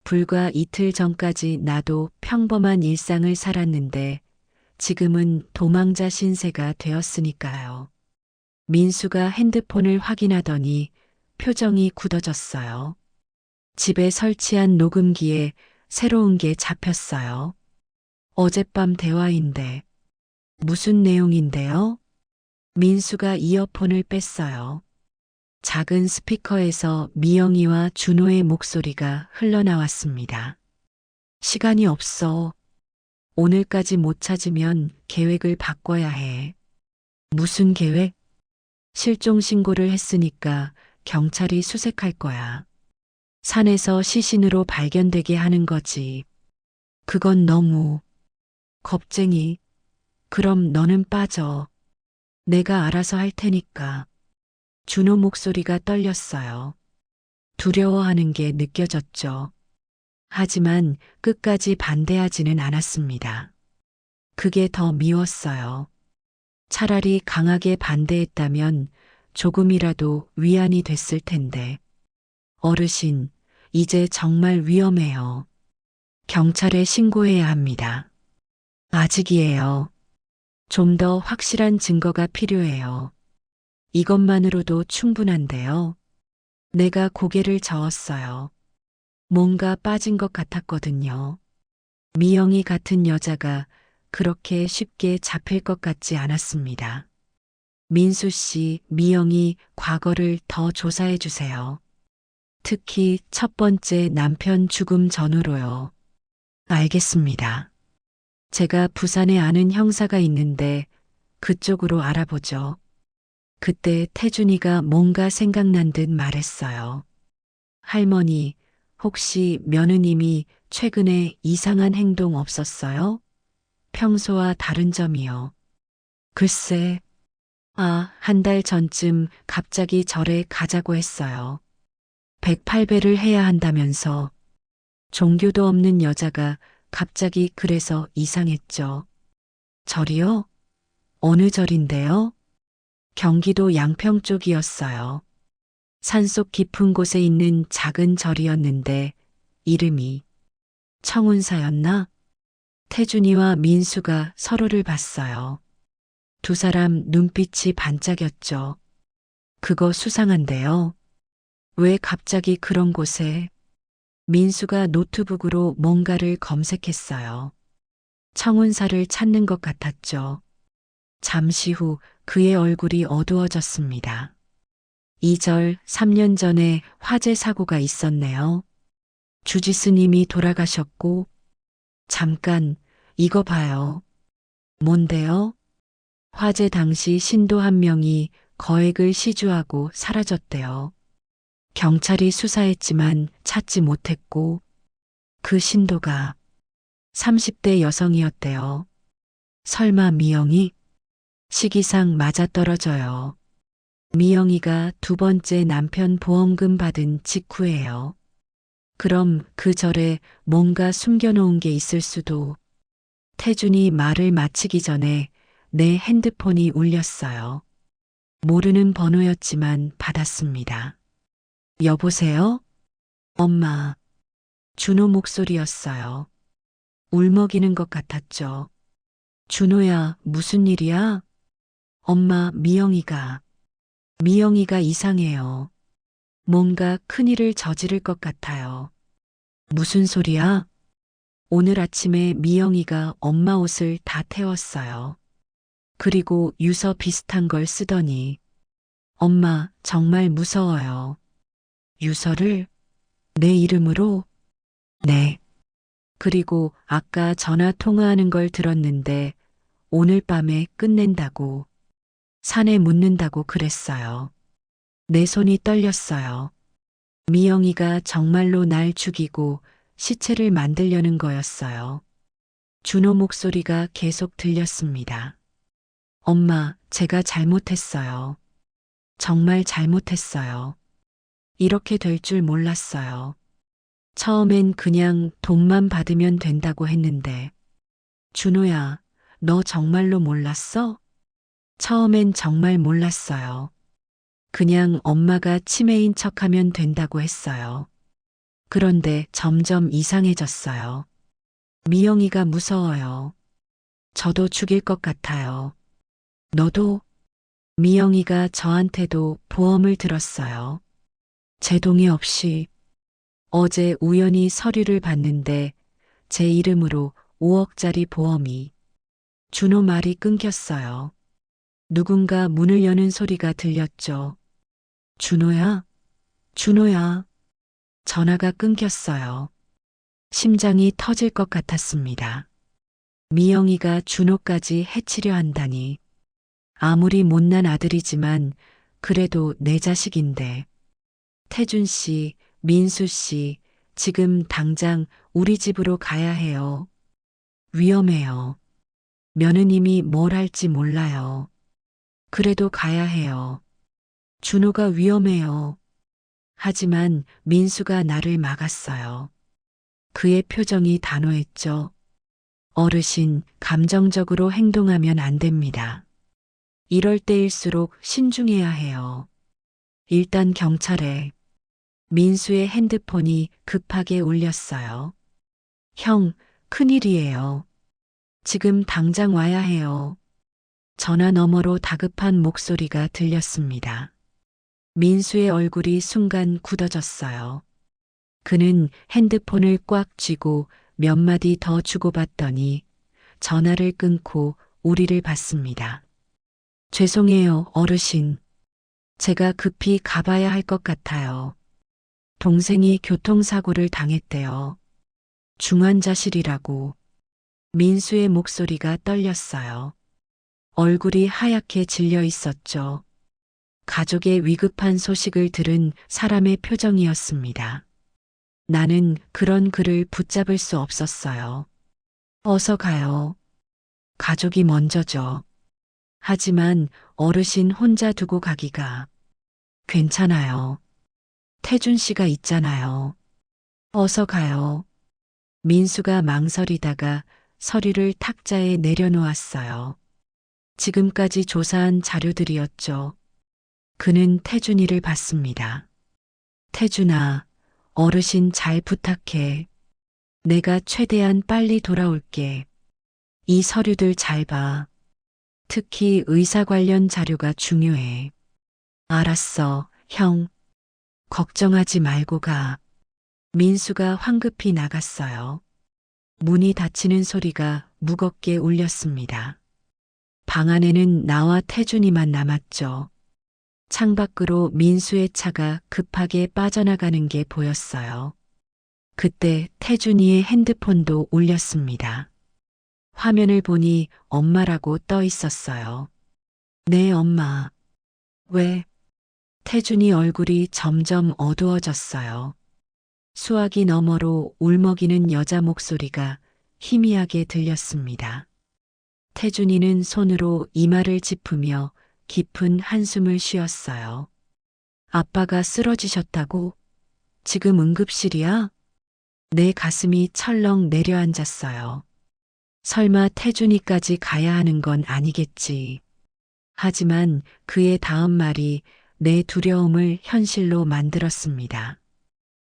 B: 불과 이틀 전까지 나도 평범한 일상을 살았는데 지금은 도망자 신세가 되었으니까요. 민수가 핸드폰을 확인하더니 표정이 굳어졌어요. 집에 설치한 녹음기에 새로운 게 잡혔어요. 어젯밤 대화인데 무슨 내용인데요? 민수가 이어폰을 뺐어요. 작은 스피커에서 미영이와 준호의 목소리가 흘러나왔습니다. 시간이 없어. 오늘까지 못 찾으면 계획을 바꿔야 해. 무슨 계획? 실종 신고를 했으니까 경찰이 수색할 거야. 산에서 시신으로 발견되게 하는 거지. 그건 너무 겁쟁이. 그럼 너는 빠져. 내가 알아서 할 테니까. 준호 목소리가 떨렸어요. 두려워하는 게 느껴졌죠. 하지만 끝까지 반대하지는 않았습니다. 그게 더 미웠어요. 차라리 강하게 반대했다면 조금이라도 위안이 됐을 텐데. 어르신, 이제 정말 위험해요. 경찰에 신고해야 합니다. 아직이에요. 좀 더 확실한 증거가 필요해요. 이것만으로도 충분한데요. 내가 고개를 저었어요. 뭔가 빠진 것 같았거든요. 미영이 같은 여자가 그렇게 쉽게 잡힐 것 같지 않았습니다. 민수 씨, 미영이 과거를 더 조사해 주세요. 특히 첫 번째 남편 죽음 전후로요. 알겠습니다. 제가 부산에 아는 형사가 있는데 그쪽으로 알아보죠. 그때 태준이가 뭔가 생각난 듯 말했어요. 할머니, 혹시 며느님이 최근에 이상한 행동 없었어요? 평소와 다른 점이요. 글쎄, 한 달 전쯤 갑자기 절에 가자고 했어요. 108배를 해야 한다면서 종교도 없는 여자가 갑자기 그래서 이상했죠. 절이요? 어느 절인데요? 경기도 양평 쪽이었어요. 산속 깊은 곳에 있는 작은 절이었는데 이름이 청운사였나? 태준이와 민수가 서로를 봤어요. 두 사람 눈빛이 반짝였죠. 그거 수상한데요. 왜 갑자기 그런 곳에? 민수가 노트북으로 뭔가를 검색했어요. 청운사를 찾는 것 같았죠. 잠시 후 그의 얼굴이 어두워졌습니다. 이 절 3년 전에 화재 사고가 있었네요. 주지스님이 돌아가셨고, 잠깐, 이거 봐요. 뭔데요? 화재 당시 신도 한 명이 거액을 시주하고 사라졌대요. 경찰이 수사했지만 찾지 못했고, 그 신도가 30대 여성이었대요. 설마 미영이? 시기상 맞아떨어져요. 미영이가 두 번째 남편 보험금 받은 직후예요. 그럼 그 절에 뭔가 숨겨놓은 게 있을 수도. 태준이 말을 마치기 전에 내 핸드폰이 울렸어요. 모르는 번호였지만 받았습니다. 여보세요? 엄마. 준호 목소리였어요. 울먹이는 것 같았죠. 준호야, 무슨 일이야? 엄마, 미영이가 이상해요. 뭔가 큰일을 저지를 것 같아요. 무슨 소리야? 오늘 아침에 미영이가 엄마 옷을 다 태웠어요. 그리고 유서 비슷한 걸 쓰더니. 엄마, 정말 무서워요. 유서를? 내 이름으로? 네. 그리고 아까 전화 통화하는 걸 들었는데 오늘 밤에 끝낸다고. 산에 묻는다고 그랬어요. 내 손이 떨렸어요. 미영이가 정말로 날 죽이고 시체를 만들려는 거였어요. 준호 목소리가 계속 들렸습니다. 엄마, 제가 잘못했어요. 정말 잘못했어요. 이렇게 될 줄 몰랐어요. 처음엔 그냥 돈만 받으면 된다고 했는데. 준호야, 너 정말로 몰랐어? 처음엔 정말 몰랐어요. 그냥 엄마가 치매인 척하면 된다고 했어요. 그런데 점점 이상해졌어요. 미영이가 무서워요. 저도 죽일 것 같아요. 너도? 미영이가 저한테도 보험을 들었어요. 제 동의 없이. 어제 우연히 서류를 봤는데 제 이름으로 5억짜리 보험이. 준호 말이 끊겼어요. 누군가 문을 여는 소리가 들렸죠. 준호야? 준호야? 전화가 끊겼어요. 심장이 터질 것 같았습니다. 미영이가 준호까지 해치려 한다니. 아무리 못난 아들이지만 그래도 내 자식인데. 태준 씨, 민수 씨, 지금 당장 우리 집으로 가야 해요. 위험해요. 며느님이 뭘 할지 몰라요. 그래도 가야 해요. 준호가 위험해요. 하지만 민수가 나를 막았어요. 그의 표정이 단호했죠. 어르신, 감정적으로 행동하면 안 됩니다. 이럴 때일수록 신중해야 해요. 일단 경찰에. 민수의 핸드폰이 급하게 울렸어요. 형, 큰일이에요. 지금 당장 와야 해요. 전화 너머로 다급한 목소리가 들렸습니다. 민수의 얼굴이 순간 굳어졌어요. 그는 핸드폰을 꽉 쥐고 몇 마디 더 주고받더니 전화를 끊고 우리를 봤습니다. 죄송해요, 어르신. 제가 급히 가봐야 할 것 같아요. 동생이 교통사고를 당했대요. 중환자실이라고. 민수의 목소리가 떨렸어요. 얼굴이 하얗게 질려 있었죠. 가족의 위급한 소식을 들은 사람의 표정이었습니다. 나는 그런 그를 붙잡을 수 없었어요. 어서 가요. 가족이 먼저죠. 하지만 어르신 혼자 두고 가기가. 괜찮아요. 태준 씨가 있잖아요. 어서 가요. 민수가 망설이다가 서류를 탁자에 내려놓았어요. 지금까지 조사한 자료들이었죠. 그는 태준이를 봤습니다. 태준아, 어르신 잘 부탁해. 내가 최대한 빨리 돌아올게. 이 서류들 잘 봐. 특히 의사 관련 자료가 중요해. 알았어, 형. 걱정하지 말고 가. 민수가 황급히 나갔어요. 문이 닫히는 소리가 무겁게 울렸습니다. 방 안에는 나와 태준이만 남았죠. 창밖으로 민수의 차가 급하게 빠져나가는 게 보였어요. 그때 태준이의 핸드폰도 울렸습니다. 화면을 보니 엄마라고 떠 있었어요. 네, 엄마. 왜? 태준이 얼굴이 점점 어두워졌어요. 수화기 너머로 울먹이는 여자 목소리가 희미하게 들렸습니다. 태준이는 손으로 이마를 짚으며 깊은 한숨을 쉬었어요. 아빠가 쓰러지셨다고? 지금 응급실이야? 내 가슴이 철렁 내려앉았어요. 설마 태준이까지 가야 하는 건 아니겠지. 하지만 그의 다음 말이 내 두려움을 현실로 만들었습니다.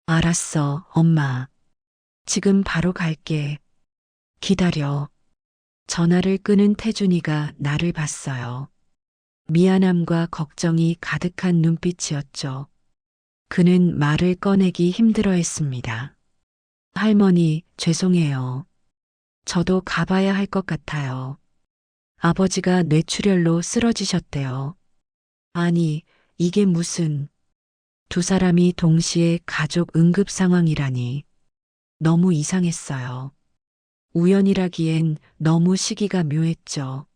B: 알았어, 엄마. 지금 바로 갈게. 기다려. 전화를 끊은 태준이가 나를 봤어요. 미안함과 걱정이 가득한 눈빛이었죠. 그는 말을 꺼내기 힘들어했습니다. 할머니, 죄송해요. 저도 가봐야 할 것 같아요. 아버지가 뇌출혈로 쓰러지셨대요. 아니, 이게 무슨... 두 사람이 동시에 가족 응급 상황이라니. 너무 이상했어요. 우연이라기엔 너무 시기가 묘했죠.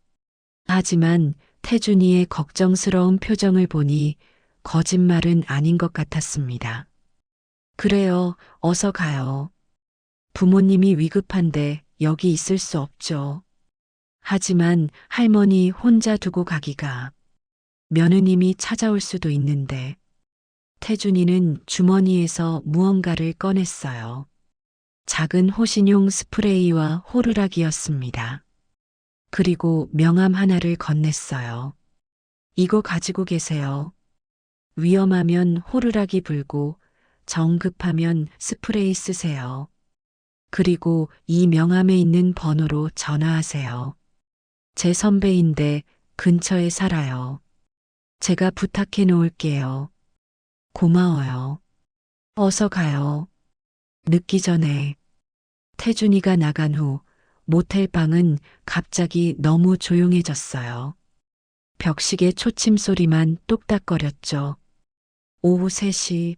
B: 하지만 태준이의 걱정스러운 표정을 보니 거짓말은 아닌 것 같았습니다. 그래요, 어서 가요. 부모님이 위급한데 여기 있을 수 없죠. 하지만 할머니 혼자 두고 가기가. 며느님이 찾아올 수도 있는데. 태준이는 주머니에서 무언가를 꺼냈어요. 작은 호신용 스프레이와 호루라기였습니다. 그리고 명함 하나를 건넸어요. 이거 가지고 계세요. 위험하면 호루라기 불고 정급하면 스프레이 쓰세요. 그리고 이 명함에 있는 번호로 전화하세요. 제 선배인데 근처에 살아요. 제가 부탁해 놓을게요. 고마워요. 어서 가요. 늦기 전에. 태준이가 나간 후 모텔 방은 갑자기 너무 조용해졌어요. 벽시계 초침 소리만 똑딱거렸죠. 오후 3시.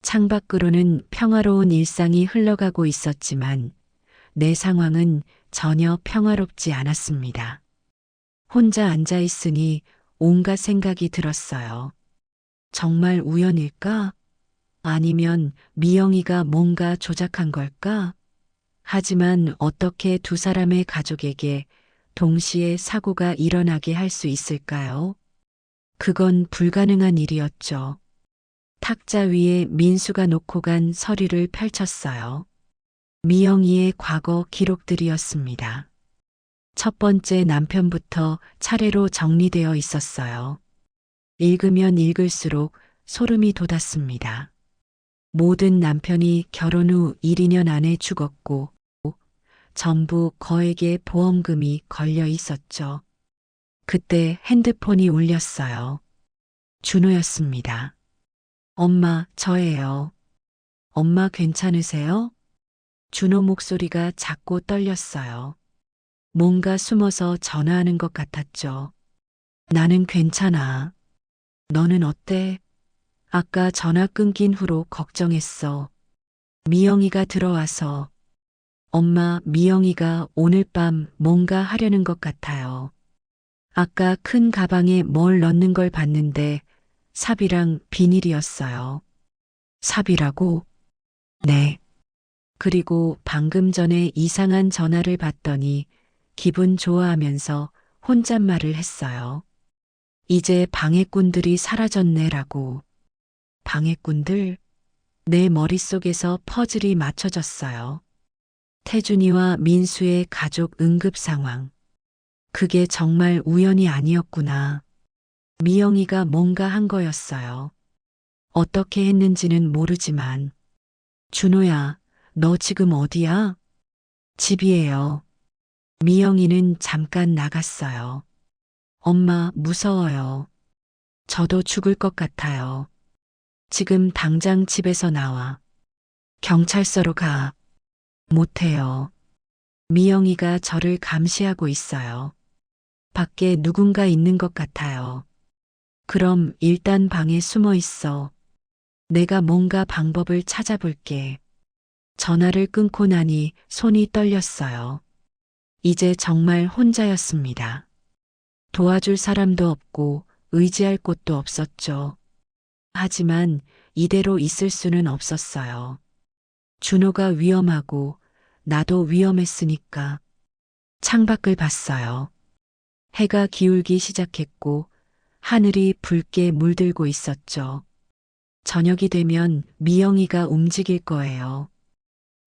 B: 창밖으로는 평화로운 일상이 흘러가고 있었지만 내 상황은 전혀 평화롭지 않았습니다. 혼자 앉아 있으니 온갖 생각이 들었어요. 정말 우연일까? 아니면 미영이가 뭔가 조작한 걸까? 하지만 어떻게 두 사람의 가족에게 동시에 사고가 일어나게 할 수 있을까요? 그건 불가능한 일이었죠. 탁자 위에 민수가 놓고 간 서류를 펼쳤어요. 미영이의 과거 기록들이었습니다. 첫 번째 남편부터 차례로 정리되어 있었어요. 읽으면 읽을수록 소름이 돋았습니다. 모든 남편이 결혼 후 1, 2년 안에 죽었고 전부 거액의 보험금이 걸려 있었죠. 그때 핸드폰이 울렸어요. 준호였습니다. 엄마, 저예요. 엄마 괜찮으세요? 준호 목소리가 작고 떨렸어요. 뭔가 숨어서 전화하는 것 같았죠. 나는 괜찮아. 너는 어때? 아까 전화 끊긴 후로 걱정했어. 미영이가 들어와서. 엄마, 미영이가 오늘 밤 뭔가 하려는 것 같아요. 아까 큰 가방에 뭘 넣는 걸 봤는데 삽이랑 비닐이었어요. 삽이라고? 네. 그리고 방금 전에 이상한 전화를 받더니 기분 좋아하면서 혼잣말을 했어요. 이제 방해꾼들이 사라졌네라고. 방해꾼들? 내 머릿속에서 퍼즐이 맞춰졌어요. 태준이와 민수의 가족 응급 상황. 그게 정말 우연이 아니었구나. 미영이가 뭔가 한 거였어요. 어떻게 했는지는 모르지만. 준호야, 너 지금 어디야? 집이에요. 미영이는 잠깐 나갔어요. 엄마, 무서워요. 저도 죽을 것 같아요. 지금 당장 집에서 나와. 경찰서로 가. 못해요. 미영이가 저를 감시하고 있어요. 밖에 누군가 있는 것 같아요. 그럼 일단 방에 숨어 있어. 내가 뭔가 방법을 찾아볼게. 전화를 끊고 나니 손이 떨렸어요. 이제 정말 혼자였습니다. 도와줄 사람도 없고 의지할 곳도 없었죠. 하지만 이대로 있을 수는 없었어요. 준호가 위험하고 나도 위험했으니까. 창밖을 봤어요. 해가 기울기 시작했고 하늘이 붉게 물들고 있었죠. 저녁이 되면 미영이가 움직일 거예요.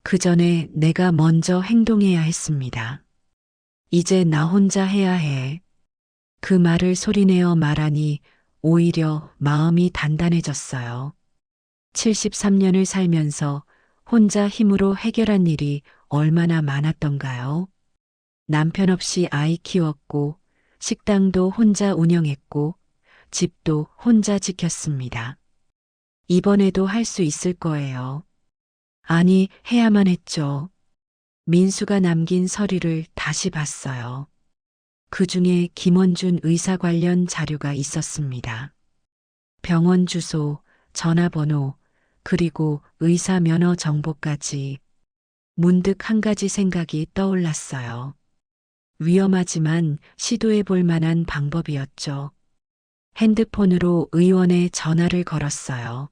B: 그 전에 내가 먼저 행동해야 했습니다. 이제 나 혼자 해야 해. 그 말을 소리내어 말하니 오히려 마음이 단단해졌어요. 73년을 살면서 혼자 힘으로 해결한 일이 얼마나 많았던가요? 남편 없이 아이 키웠고, 식당도 혼자 운영했고, 집도 혼자 지켰습니다. 이번에도 할 수 있을 거예요. 아니, 해야만 했죠. 민수가 남긴 서류를 다시 봤어요. 그 중에 김원준 의사 관련 자료가 있었습니다. 병원 주소, 전화번호, 그리고 의사 면허 정보까지. 문득 한 가지 생각이 떠올랐어요. 위험하지만 시도해 볼 만한 방법이었죠. 핸드폰으로 의원에 전화를 걸었어요.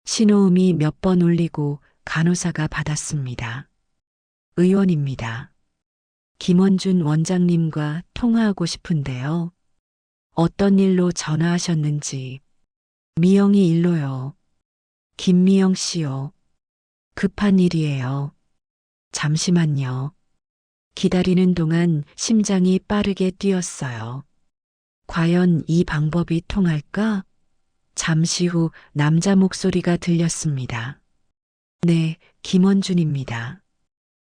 B: 신호음이 몇 번 울리고 간호사가 받았습니다. 의원입니다. 김원준 원장님과 통화하고 싶은데요. 어떤 일로 전화하셨는지. 미영이 일로요. 김미영 씨요. 급한 일이에요. 잠시만요. 기다리는 동안 심장이 빠르게 뛰었어요. 과연 이 방법이 통할까? 잠시 후 남자 목소리가 들렸습니다. 네, 김원준입니다.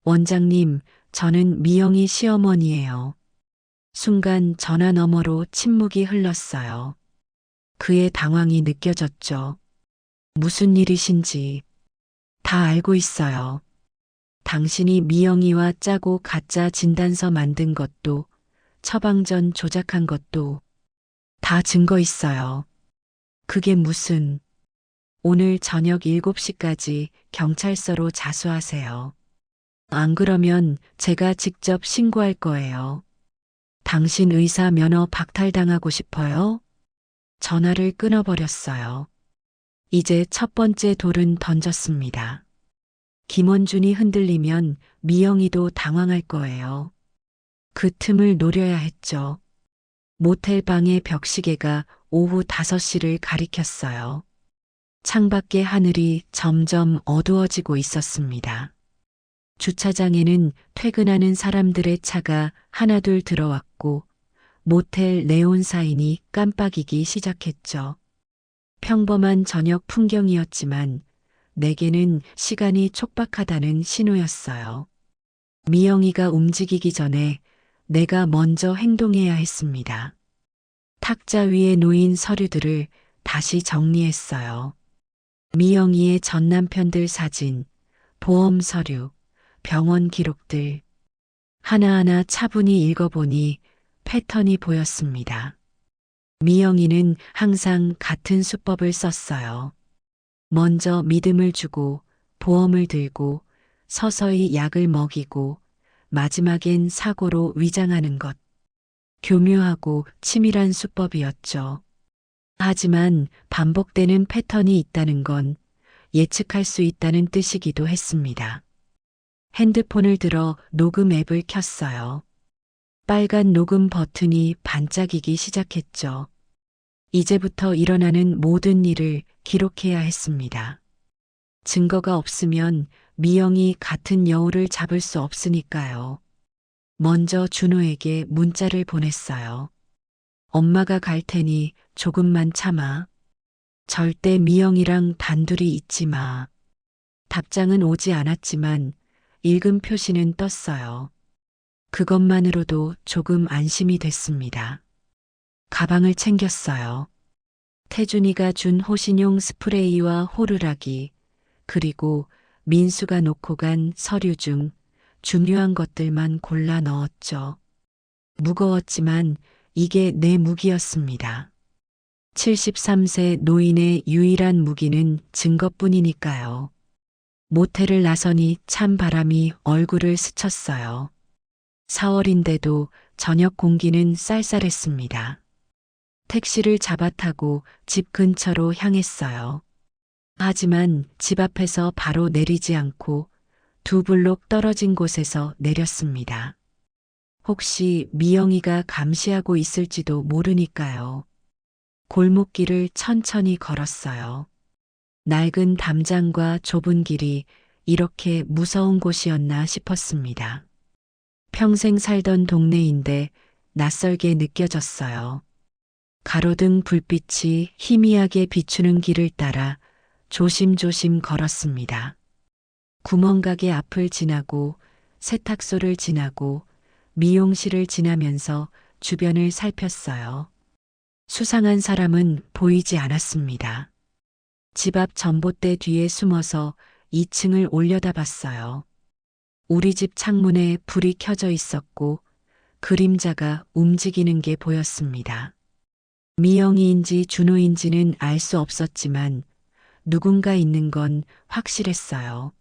B: 원장님, 저는 미영이 시어머니예요. 순간 전화 너머로 침묵이 흘렀어요. 그의 당황이 느껴졌죠. 무슨 일이신지. 다 알고 있어요. 당신이 미영이와 짜고 가짜 진단서 만든 것도, 처방전 조작한 것도 다 증거 있어요. 그게 무슨. 오늘 저녁 7시까지 경찰서로 자수하세요. 안 그러면 제가 직접 신고할 거예요. 당신 의사 면허 박탈당하고 싶어요? 전화를 끊어버렸어요. 이제 첫 번째 돌은 던졌습니다. 김원준이 흔들리면 미영이도 당황할 거예요. 그 틈을 노려야 했죠. 모텔 방의 벽시계가 오후 5시를 가리켰어요. 창밖의 하늘이 점점 어두워지고 있었습니다. 주차장에는 퇴근하는 사람들의 차가 하나둘 들어왔고 모텔 네온 사인이 깜빡이기 시작했죠. 평범한 저녁 풍경이었지만 내게는 시간이 촉박하다는 신호였어요. 미영이가 움직이기 전에 내가 먼저 행동해야 했습니다. 탁자 위에 놓인 서류들을 다시 정리했어요. 미영이의 전 남편들 사진, 보험 서류, 병원 기록들. 하나하나 차분히 읽어보니 패턴이 보였습니다. 미영이는 항상 같은 수법을 썼어요. 먼저 믿음을 주고 보험을 들고 서서히 약을 먹이고 마지막엔 사고로 위장하는 것. 교묘하고 치밀한 수법이었죠. 하지만 반복되는 패턴이 있다는 건 예측할 수 있다는 뜻이기도 했습니다. 핸드폰을 들어 녹음 앱을 켰어요. 빨간 녹음 버튼이 반짝이기 시작했죠. 이제부터 일어나는 모든 일을 기록해야 했습니다. 증거가 없으면 미영이 같은 여우를 잡을 수 없으니까요. 먼저 준호에게 문자를 보냈어요. 엄마가 갈 테니 조금만 참아. 절대 미영이랑 단둘이 있지 마. 답장은 오지 않았지만 읽음 표시는 떴어요. 그것만으로도 조금 안심이 됐습니다. 가방을 챙겼어요. 태준이가 준 호신용 스프레이와 호루라기, 그리고 민수가 놓고 간 서류 중 중요한 것들만 골라 넣었죠. 무거웠지만 이게 내 무기였습니다. 73세 노인의 유일한 무기는 증거뿐이니까요. 모텔을 나서니 찬 바람이 얼굴을 스쳤어요. 4월인데도 저녁 공기는 쌀쌀했습니다. 택시를 잡아 타고 집 근처로 향했어요. 하지만 집 앞에서 바로 내리지 않고 2블록 떨어진 곳에서 내렸습니다. 혹시 미영이가 감시하고 있을지도 모르니까요. 골목길을 천천히 걸었어요. 낡은 담장과 좁은 길이 이렇게 무서운 곳이었나 싶었습니다. 평생 살던 동네인데 낯설게 느껴졌어요. 가로등 불빛이 희미하게 비추는 길을 따라 조심조심 걸었습니다. 구멍가게 앞을 지나고 세탁소를 지나고 미용실을 지나면서 주변을 살폈어요. 수상한 사람은 보이지 않았습니다. 집 앞 전봇대 뒤에 숨어서 2층을 올려다봤어요. 우리 집 창문에 불이 켜져 있었고 그림자가 움직이는 게 보였습니다. 미영이인지 준호인지는 알 수 없었지만 누군가 있는 건 확실했어요.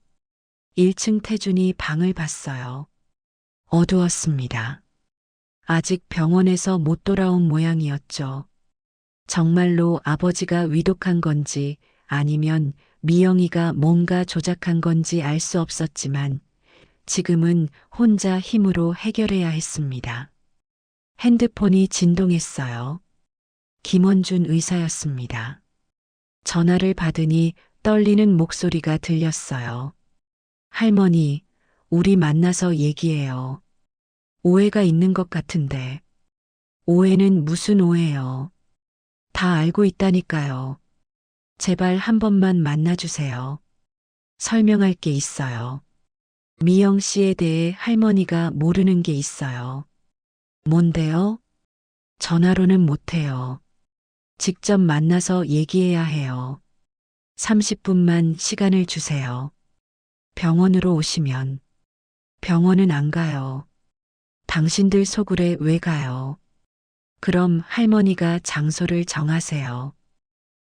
B: 1층 태준이 방을 봤어요. 어두웠습니다. 아직 병원에서 못 돌아온 모양이었죠. 정말로 아버지가 위독한 건지 아니면 미영이가 뭔가 조작한 건지 알 수 없었지만 지금은 혼자 힘으로 해결해야 했습니다. 핸드폰이 진동했어요. 김원준 의사였습니다. 전화를 받으니 떨리는 목소리가 들렸어요. 할머니, 우리 만나서 얘기해요. 오해가 있는 것 같은데. 오해는 무슨 오해요? 다 알고 있다니까요. 제발 한 번만 만나주세요. 설명할 게 있어요. 미영 씨에 대해 할머니가 모르는 게 있어요. 뭔데요? 전화로는 못해요. 직접 만나서 얘기해야 해요. 30분만 시간을 주세요. 병원으로 오시면. 병원은 안 가요. 당신들 속으로 왜 가요? 그럼 할머니가 장소를 정하세요.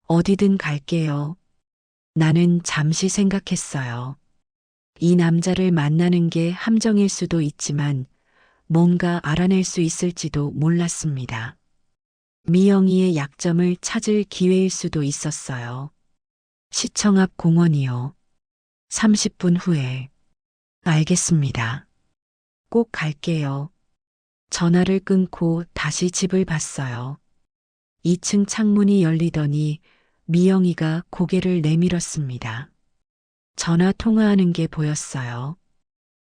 B: 어디든 갈게요. 나는 잠시 생각했어요. 이 남자를 만나는 게 함정일 수도 있지만 뭔가 알아낼 수 있을지도 몰랐습니다. 미영이의 약점을 찾을 기회일 수도 있었어요. 시청 앞 공원이요. 30분 후에. 알겠습니다. 꼭 갈게요. 전화를 끊고 다시 집을 봤어요. 2층 창문이 열리더니 미영이가 고개를 내밀었습니다. 전화 통화하는 게 보였어요.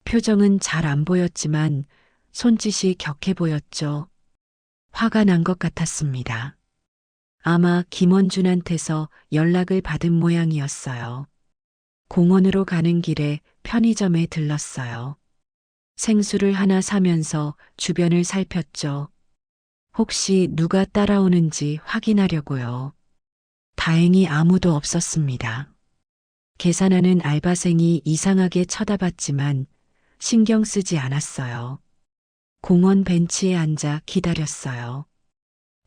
B: 표정은 잘 안 보였지만 손짓이 격해 보였죠. 화가 난 것 같았습니다. 아마 김원준한테서 연락을 받은 모양이었어요. 공원으로 가는 길에 편의점에 들렀어요. 생수를 하나 사면서 주변을 살폈죠. 혹시 누가 따라오는지 확인하려고요. 다행히 아무도 없었습니다. 계산하는 알바생이 이상하게 쳐다봤지만 신경 쓰지 않았어요. 공원 벤치에 앉아 기다렸어요.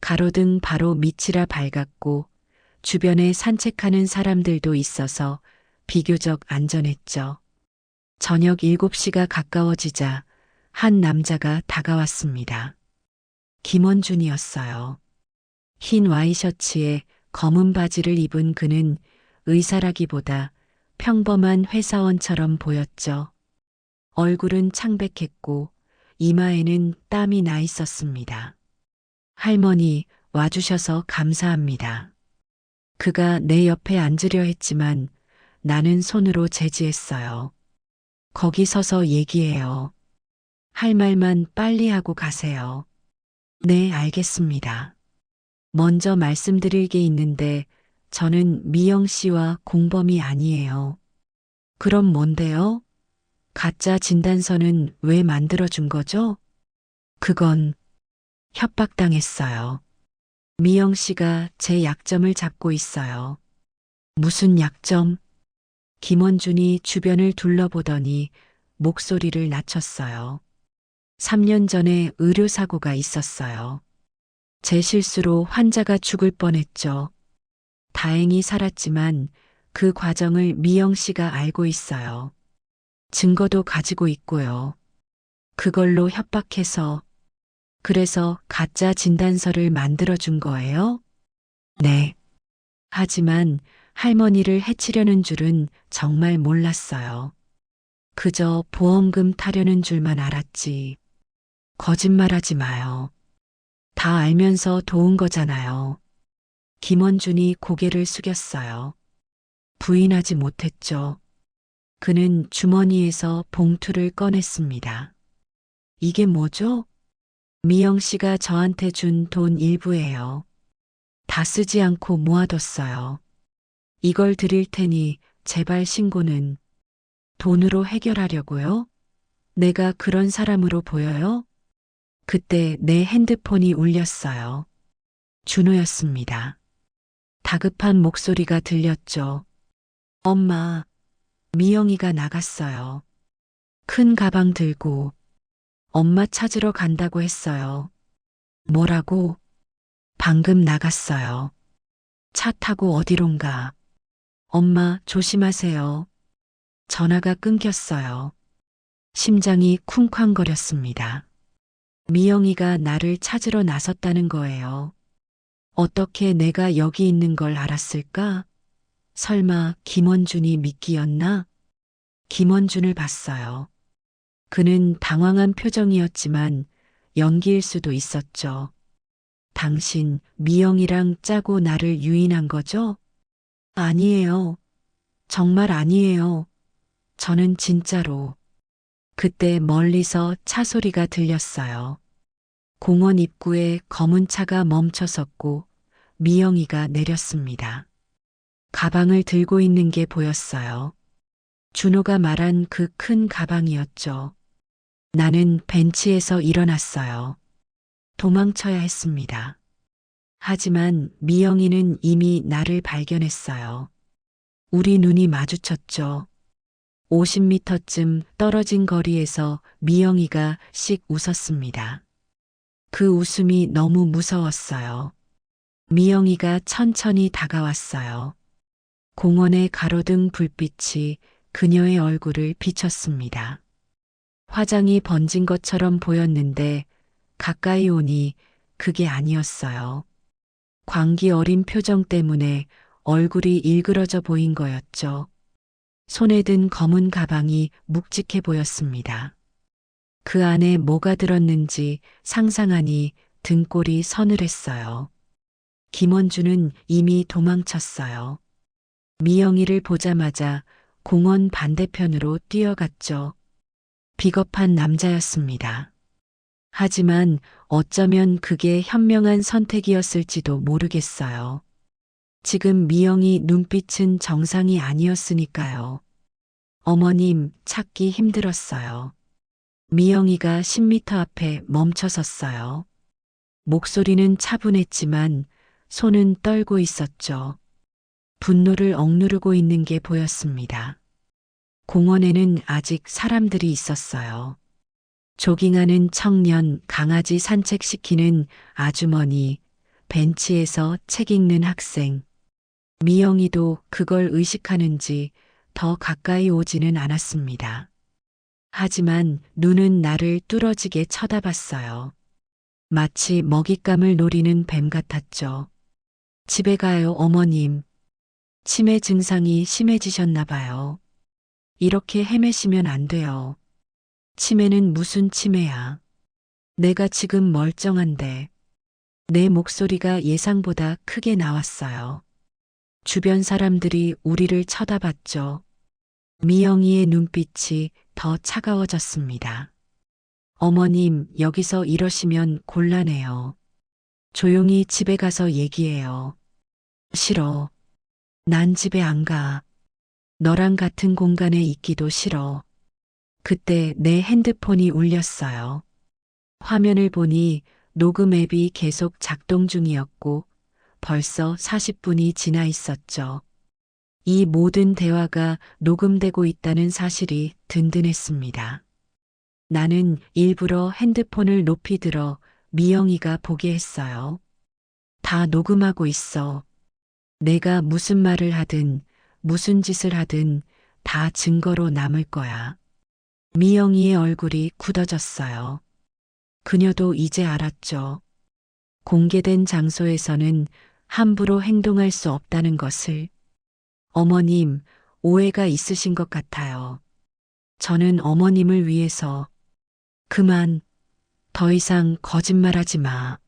B: 가로등 바로 밑이라 밝았고 주변에 산책하는 사람들도 있어서 비교적 안전했죠. 저녁 7시가 가까워지자 한 남자가 다가왔습니다. 김원준이었어요. 흰 와이셔츠에 검은 바지를 입은 그는 의사라기보다 평범한 회사원처럼 보였죠. 얼굴은 창백했고 이마에는 땀이 나 있었습니다. 할머니, 와주셔서 감사합니다. 그가 내 옆에 앉으려 했지만 나는 손으로 제지했어요. 거기 서서 얘기해요. 할 말만 빨리 하고 가세요. 네, 알겠습니다. 먼저 말씀드릴 게 있는데 저는 미영 씨와 공범이 아니에요. 그럼 뭔데요? 가짜 진단서는 왜 만들어준 거죠? 그건 협박당했어요. 미영 씨가 제 약점을 잡고 있어요. 무슨 약점? 김원준이 주변을 둘러보더니 목소리를 낮췄어요. 3년 전에 의료사고가 있었어요. 제 실수로 환자가 죽을 뻔했죠. 다행히 살았지만 그 과정을 미영 씨가 알고 있어요. 증거도 가지고 있고요. 그걸로 협박해서 그래서 가짜 진단서를 만들어준 거예요? 네. 하지만 할머니를 해치려는 줄은 정말 몰랐어요. 그저 보험금 타려는 줄만 알았지. 거짓말하지 마요. 다 알면서 도운 거잖아요. 김원준이 고개를 숙였어요. 부인하지 못했죠. 그는 주머니에서 봉투를 꺼냈습니다. 이게 뭐죠? 미영 씨가 저한테 준 돈 일부예요. 다 쓰지 않고 모아뒀어요. 이걸 드릴 테니 제발 신고는 돈으로 해결하려고요? 내가 그런 사람으로 보여요? 그때 내 핸드폰이 울렸어요. 준호였습니다. 다급한 목소리가 들렸죠. 엄마, 미영이가 나갔어요. 큰 가방 들고 엄마 찾으러 간다고 했어요. 뭐라고? 방금 나갔어요. 차 타고 어디론가. 엄마, 조심하세요. 전화가 끊겼어요. 심장이 쿵쾅거렸습니다. 미영이가 나를 찾으러 나섰다는 거예요. 어떻게 내가 여기 있는 걸 알았을까? 설마 김원준이 미끼였나? 김원준을 봤어요. 그는 당황한 표정이었지만 연기일 수도 있었죠. 당신 미영이랑 짜고 나를 유인한 거죠? 아니에요. 정말 아니에요. 저는 진짜로. 그때 멀리서 차 소리가 들렸어요. 공원 입구에 검은 차가 멈춰섰고 미영이가 내렸습니다. 가방을 들고 있는 게 보였어요. 준호가 말한 그 큰 가방이었죠. 나는 벤치에서 일어났어요. 도망쳐야 했습니다. 하지만 미영이는 이미 나를 발견했어요. 우리 눈이 마주쳤죠. 50m쯤 떨어진 거리에서 미영이가 씩 웃었습니다. 그 웃음이 너무 무서웠어요. 미영이가 천천히 다가왔어요. 공원의 가로등 불빛이 그녀의 얼굴을 비췄습니다. 화장이 번진 것처럼 보였는데 가까이 오니 그게 아니었어요. 광기 어린 표정 때문에 얼굴이 일그러져 보인 거였죠. 손에 든 검은 가방이 묵직해 보였습니다. 그 안에 뭐가 들었는지 상상하니 등골이 서늘했어요. 김원준은 이미 도망쳤어요. 미영이를 보자마자 공원 반대편으로 뛰어갔죠. 비겁한 남자였습니다. 하지만 어쩌면 그게 현명한 선택이었을지도 모르겠어요. 지금 미영이 눈빛은 정상이 아니었으니까요. 어머님, 찾기 힘들었어요. 미영이가 10m 앞에 멈춰섰어요. 목소리는 차분했지만 손은 떨고 있었죠. 분노를 억누르고 있는 게 보였습니다. 공원에는 아직 사람들이 있었어요. 조깅하는 청년, 강아지 산책시키는 아주머니, 벤치에서 책 읽는 학생. 미영이도 그걸 의식하는지 더 가까이 오지는 않았습니다. 하지만 눈은 나를 뚫어지게 쳐다봤어요. 마치 먹잇감을 노리는 뱀 같았죠. 집에 가요, 어머님. 치매 증상이 심해지셨나 봐요. 이렇게 헤매시면 안 돼요. 치매는 무슨 치매야. 내가 지금 멀쩡한데. 내 목소리가 예상보다 크게 나왔어요. 주변 사람들이 우리를 쳐다봤죠. 미영이의 눈빛이 더 차가워졌습니다. 어머님, 여기서 이러시면 곤란해요. 조용히 집에 가서 얘기해요. 싫어. 난 집에 안 가. 너랑 같은 공간에 있기도 싫어. 그때 내 핸드폰이 울렸어요. 화면을 보니 녹음 앱이 계속 작동 중이었고 벌써 40분이 지나 있었죠. 이 모든 대화가 녹음되고 있다는 사실이 든든했습니다. 나는 일부러 핸드폰을 높이 들어 미영이가 보게 했어요. 다 녹음하고 있어. 내가 무슨 말을 하든 무슨 짓을 하든 다 증거로 남을 거야. 미영이의 얼굴이 굳어졌어요. 그녀도 이제 알았죠. 공개된 장소에서는 함부로 행동할 수 없다는 것을. 어머님, 오해가 있으신 것 같아요. 저는 어머님을 위해서. 그만, 더 이상 거짓말하지 마.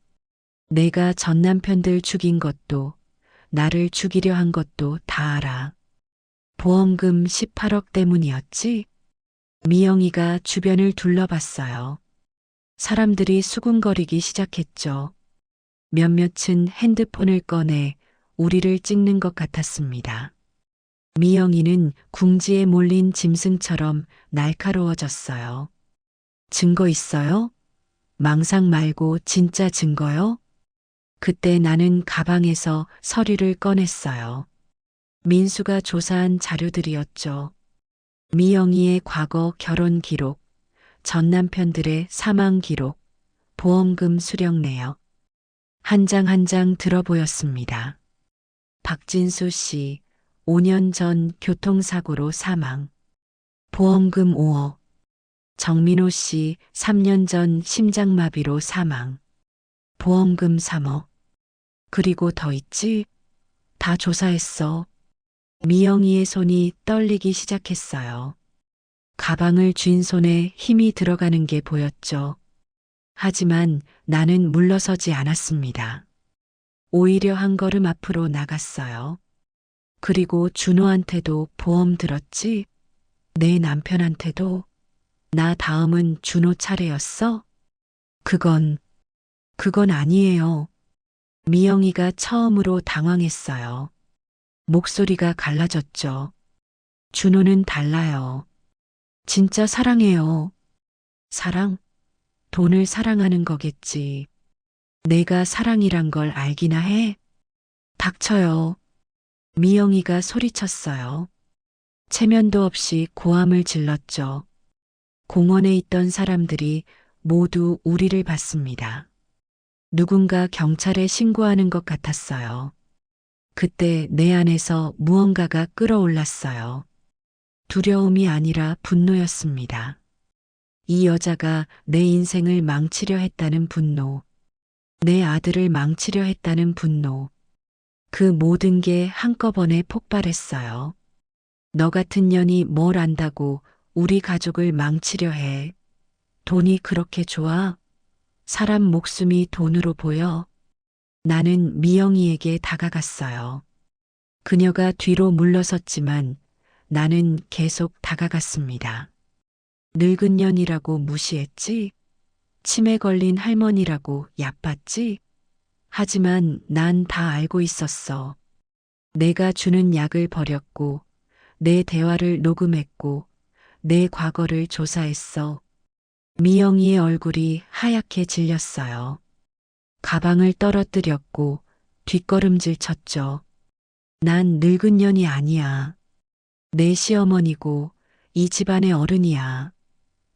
B: 내가 전 남편들 죽인 것도, 나를 죽이려 한 것도 다 알아. 보험금 18억 때문이었지? 미영이가 주변을 둘러봤어요. 사람들이 수군거리기 시작했죠. 몇몇은 핸드폰을 꺼내 우리를 찍는 것 같았습니다. 미영이는 궁지에 몰린 짐승처럼 날카로워졌어요. 증거 있어요? 망상 말고 진짜 증거요? 그때 나는 가방에서 서류를 꺼냈어요. 민수가 조사한 자료들이었죠. 미영이의 과거 결혼 기록, 전 남편들의 사망 기록, 보험금 수령 내역. 한 장 한 장 들어 보였습니다. 박진수 씨, 5년 전 교통사고로 사망. 보험금 5억. 정민호 씨, 3년 전 심장마비로 사망. 보험금 3억. 그리고 더 있지? 다 조사했어. 미영이의 손이 떨리기 시작했어요. 가방을 쥔 손에 힘이 들어가는 게 보였죠. 하지만 나는 물러서지 않았습니다. 오히려 한 걸음 앞으로 나갔어요. 그리고 준호한테도 보험 들었지? 내 남편한테도? 나 다음은 준호 차례였어? 그건 아니에요. 미영이가 처음으로 당황했어요. 목소리가 갈라졌죠. 준호는 달라요. 진짜 사랑해요. 사랑? 돈을 사랑하는 거겠지. 내가 사랑이란 걸 알기나 해? 닥쳐요. 미영이가 소리쳤어요. 체면도 없이 고함을 질렀죠. 공원에 있던 사람들이 모두 우리를 봤습니다. 누군가 경찰에 신고하는 것 같았어요. 그때 내 안에서 무언가가 끌어올랐어요. 두려움이 아니라 분노였습니다. 이 여자가 내 인생을 망치려 했다는 분노. 내 아들을 망치려 했다는 분노. 그 모든 게 한꺼번에 폭발했어요. 너 같은 년이 뭘 안다고 우리 가족을 망치려 해. 돈이 그렇게 좋아? 사람 목숨이 돈으로 보여? 나는 미영이에게 다가갔어요. 그녀가 뒤로 물러섰지만 나는 계속 다가갔습니다. 늙은 년이라고 무시했지? 치매 걸린 할머니라고 얕봤지? 하지만 난 다 알고 있었어. 내가 주는 약을 버렸고, 내 대화를 녹음했고, 내 과거를 조사했어. 미영이의 얼굴이 하얗게 질렸어요. 가방을 떨어뜨렸고 뒷걸음질 쳤죠. 난 늙은 년이 아니야. 내 시어머니고 이 집안의 어른이야.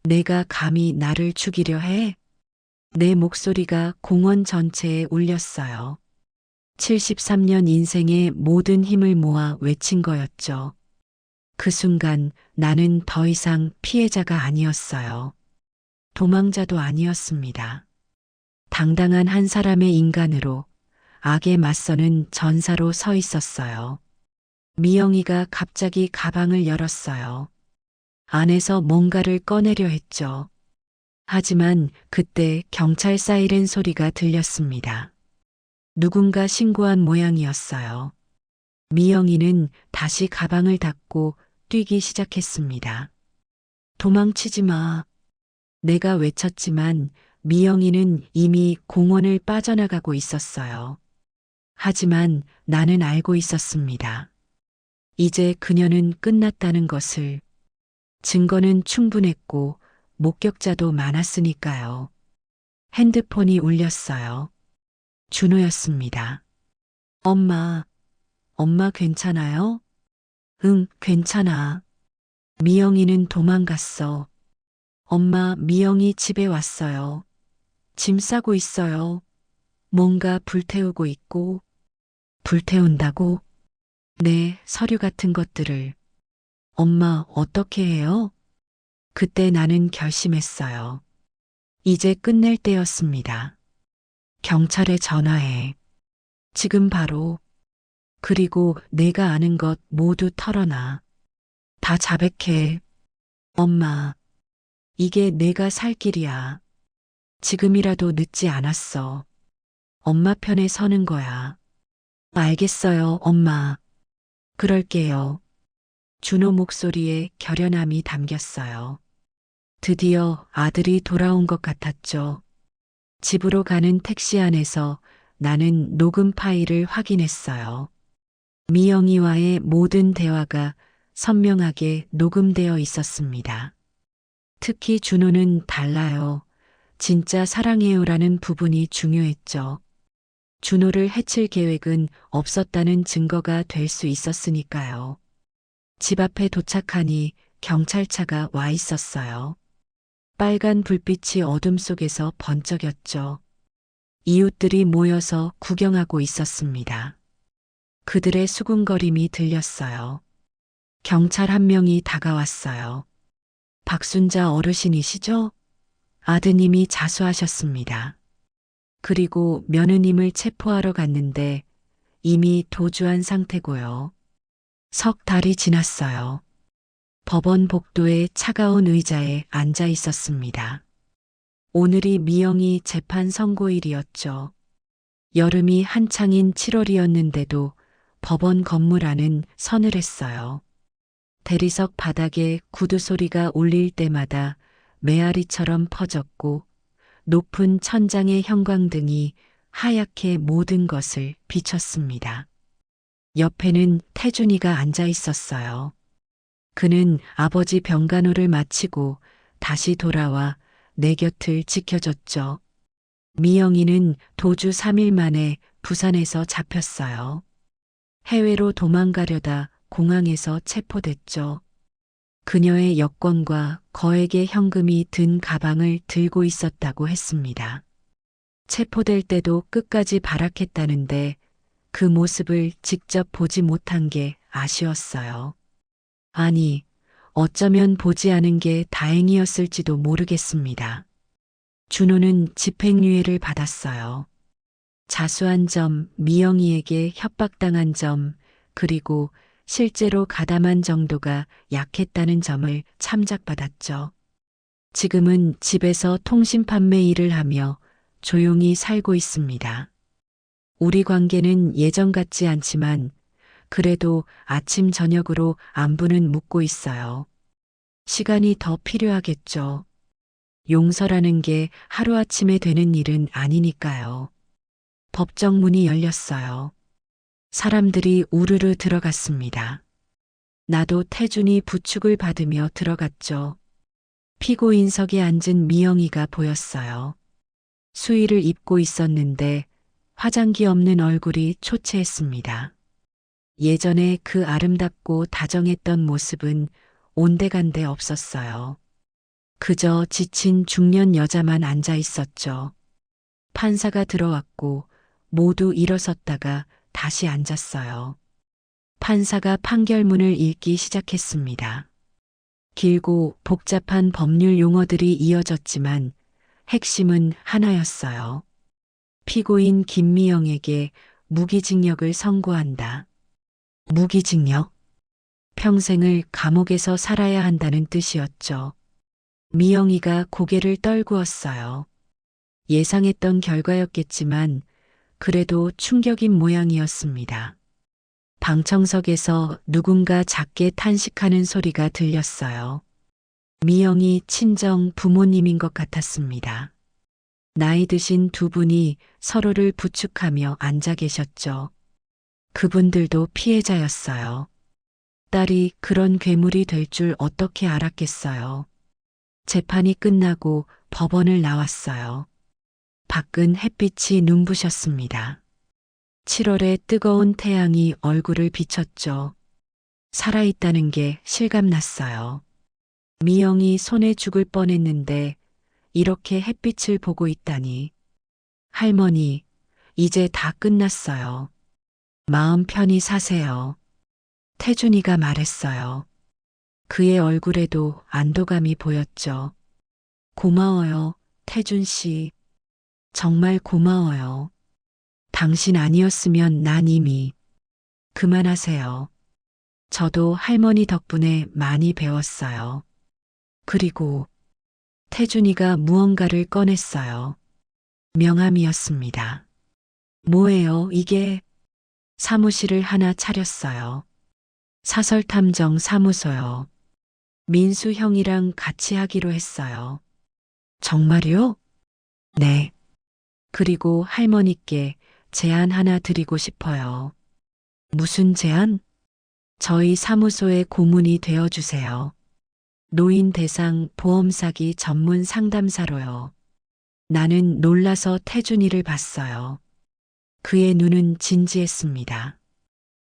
B: 내가 감히 나를 죽이려 해? 내 목소리가 공원 전체에 울렸어요. 73년 인생의 모든 힘을 모아 외친 거였죠. 그 순간 나는 더 이상 피해자가 아니었어요. 도망자도 아니었습니다. 당당한 한 사람의 인간으로 악에 맞서는 전사로 서 있었어요. 미영이가 갑자기 가방을 열었어요. 안에서 뭔가를 꺼내려 했죠. 하지만 그때 경찰 사이렌 소리가 들렸습니다. 누군가 신고한 모양이었어요. 미영이는 다시 가방을 닫고 뛰기 시작했습니다. 도망치지 마. 내가 외쳤지만 미영이는 이미 공원을 빠져나가고 있었어요. 하지만 나는 알고 있었습니다. 이제 그녀는 끝났다는 것을. 증거는 충분했고 목격자도 많았으니까요. 핸드폰이 울렸어요. 준호였습니다. 엄마, 엄마 괜찮아요? 응, 괜찮아. 미영이는 도망갔어. 엄마, 미영이 집에 왔어요. 짐 싸고 있어요. 뭔가 불태우고 있고. 불태운다고? 네, 서류 같은 것들을. 엄마, 어떻게 해요? 그때 나는 결심했어요. 이제 끝낼 때였습니다. 경찰에 전화해. 지금 바로. 그리고 내가 아는 것 모두 털어놔. 다 자백해. 엄마, 이게 내가 살 길이야. 지금이라도 늦지 않았어. 엄마 편에 서는 거야. 알겠어요, 엄마. 그럴게요. 준호 목소리에 결연함이 담겼어요. 드디어 아들이 돌아온 것 같았죠. 집으로 가는 택시 안에서 나는 녹음 파일을 확인했어요. 미영이와의 모든 대화가 선명하게 녹음되어 있었습니다. 특히 준호는 달라요. 진짜 사랑해요라는 부분이 중요했죠. 준호를 해칠 계획은 없었다는 증거가 될 수 있었으니까요. 집 앞에 도착하니 경찰차가 와 있었어요. 빨간 불빛이 어둠 속에서 번쩍였죠. 이웃들이 모여서 구경하고 있었습니다. 그들의 수군거림이 들렸어요. 경찰 한 명이 다가왔어요. 박순자 어르신이시죠? 아드님이 자수하셨습니다. 그리고 며느님을 체포하러 갔는데 이미 도주한 상태고요. 석 달이 지났어요. 법원 복도의 차가운 의자에 앉아 있었습니다. 오늘이 미영이 재판 선고일이었죠. 여름이 한창인 7월이었는데도 법원 건물 안은 서늘했어요. 대리석 바닥에 구두 소리가 울릴 때마다 메아리처럼 퍼졌고 높은 천장의 형광등이 하얗게 모든 것을 비췄습니다. 옆에는 태준이가 앉아 있었어요. 그는 아버지 병간호를 마치고 다시 돌아와 내 곁을 지켜줬죠. 미영이는 도주 3일 만에 부산에서 잡혔어요. 해외로 도망가려다 공항에서 체포됐죠. 그녀의 여권과 거액의 현금이 든 가방을 들고 있었다고 했습니다. 체포될 때도 끝까지 발악했다는데 그 모습을 직접 보지 못한 게 아쉬웠어요. 아니, 어쩌면 보지 않은 게 다행이었을지도 모르겠습니다. 준호는 집행유예를 받았어요. 자수한 점, 미영이에게 협박당한 점, 그리고 실제로 가담한 정도가 약했다는 점을 참작받았죠. 지금은 집에서 통신 판매 일을 하며 조용히 살고 있습니다. 우리 관계는 예전 같지 않지만 그래도 아침 저녁으로 안부는 묻고 있어요. 시간이 더 필요하겠죠. 용서라는 게 하루아침에 되는 일은 아니니까요. 법정 문이 열렸어요. 사람들이 우르르 들어갔습니다. 나도 태준이 부축을 받으며 들어갔죠. 피고인석에 앉은 미영이가 보였어요. 수의를 입고 있었는데 화장기 없는 얼굴이 초췌했습니다. 예전에 그 아름답고 다정했던 모습은 온데간데 없었어요. 그저 지친 중년 여자만 앉아 있었죠. 판사가 들어왔고 모두 일어섰다가 다시 앉았어요. 판사가 판결문을 읽기 시작했습니다. 길고 복잡한 법률 용어들이 이어졌지만 핵심은 하나였어요. 피고인 김미영에게 무기징역을 선고한다. 무기징역? 평생을 감옥에서 살아야 한다는 뜻이었죠. 미영이가 고개를 떨구었어요. 예상했던 결과였겠지만 그래도 충격인 모양이었습니다. 방청석에서 누군가 작게 탄식하는 소리가 들렸어요. 미영이 친정 부모님인 것 같았습니다. 나이 드신 두 분이 서로를 부축하며 앉아 계셨죠. 그분들도 피해자였어요. 딸이 그런 괴물이 될 줄 어떻게 알았겠어요. 재판이 끝나고 법원을 나왔어요. 밖은 햇빛이 눈부셨습니다. 7월의 뜨거운 태양이 얼굴을 비쳤죠. 살아있다는 게 실감났어요. 미영이 손에 죽을 뻔했는데 이렇게 햇빛을 보고 있다니. 할머니, 이제 다 끝났어요. 마음 편히 사세요. 태준이가 말했어요. 그의 얼굴에도 안도감이 보였죠. 고마워요, 태준 씨. 정말 고마워요. 당신 아니었으면 난 이미. 그만하세요. 저도 할머니 덕분에 많이 배웠어요. 그리고 태준이가 무언가를 꺼냈어요. 명함이었습니다. 뭐예요, 이게? 사무실을 하나 차렸어요. 사설탐정 사무소요. 민수 형이랑 같이 하기로 했어요. 정말요? 네. 그리고 할머니께 제안 하나 드리고 싶어요. 무슨 제안? 저희 사무소의 고문이 되어주세요. 노인 대상 보험 사기 전문 상담사로요. 나는 놀라서 태준이를 봤어요. 그의 눈은 진지했습니다.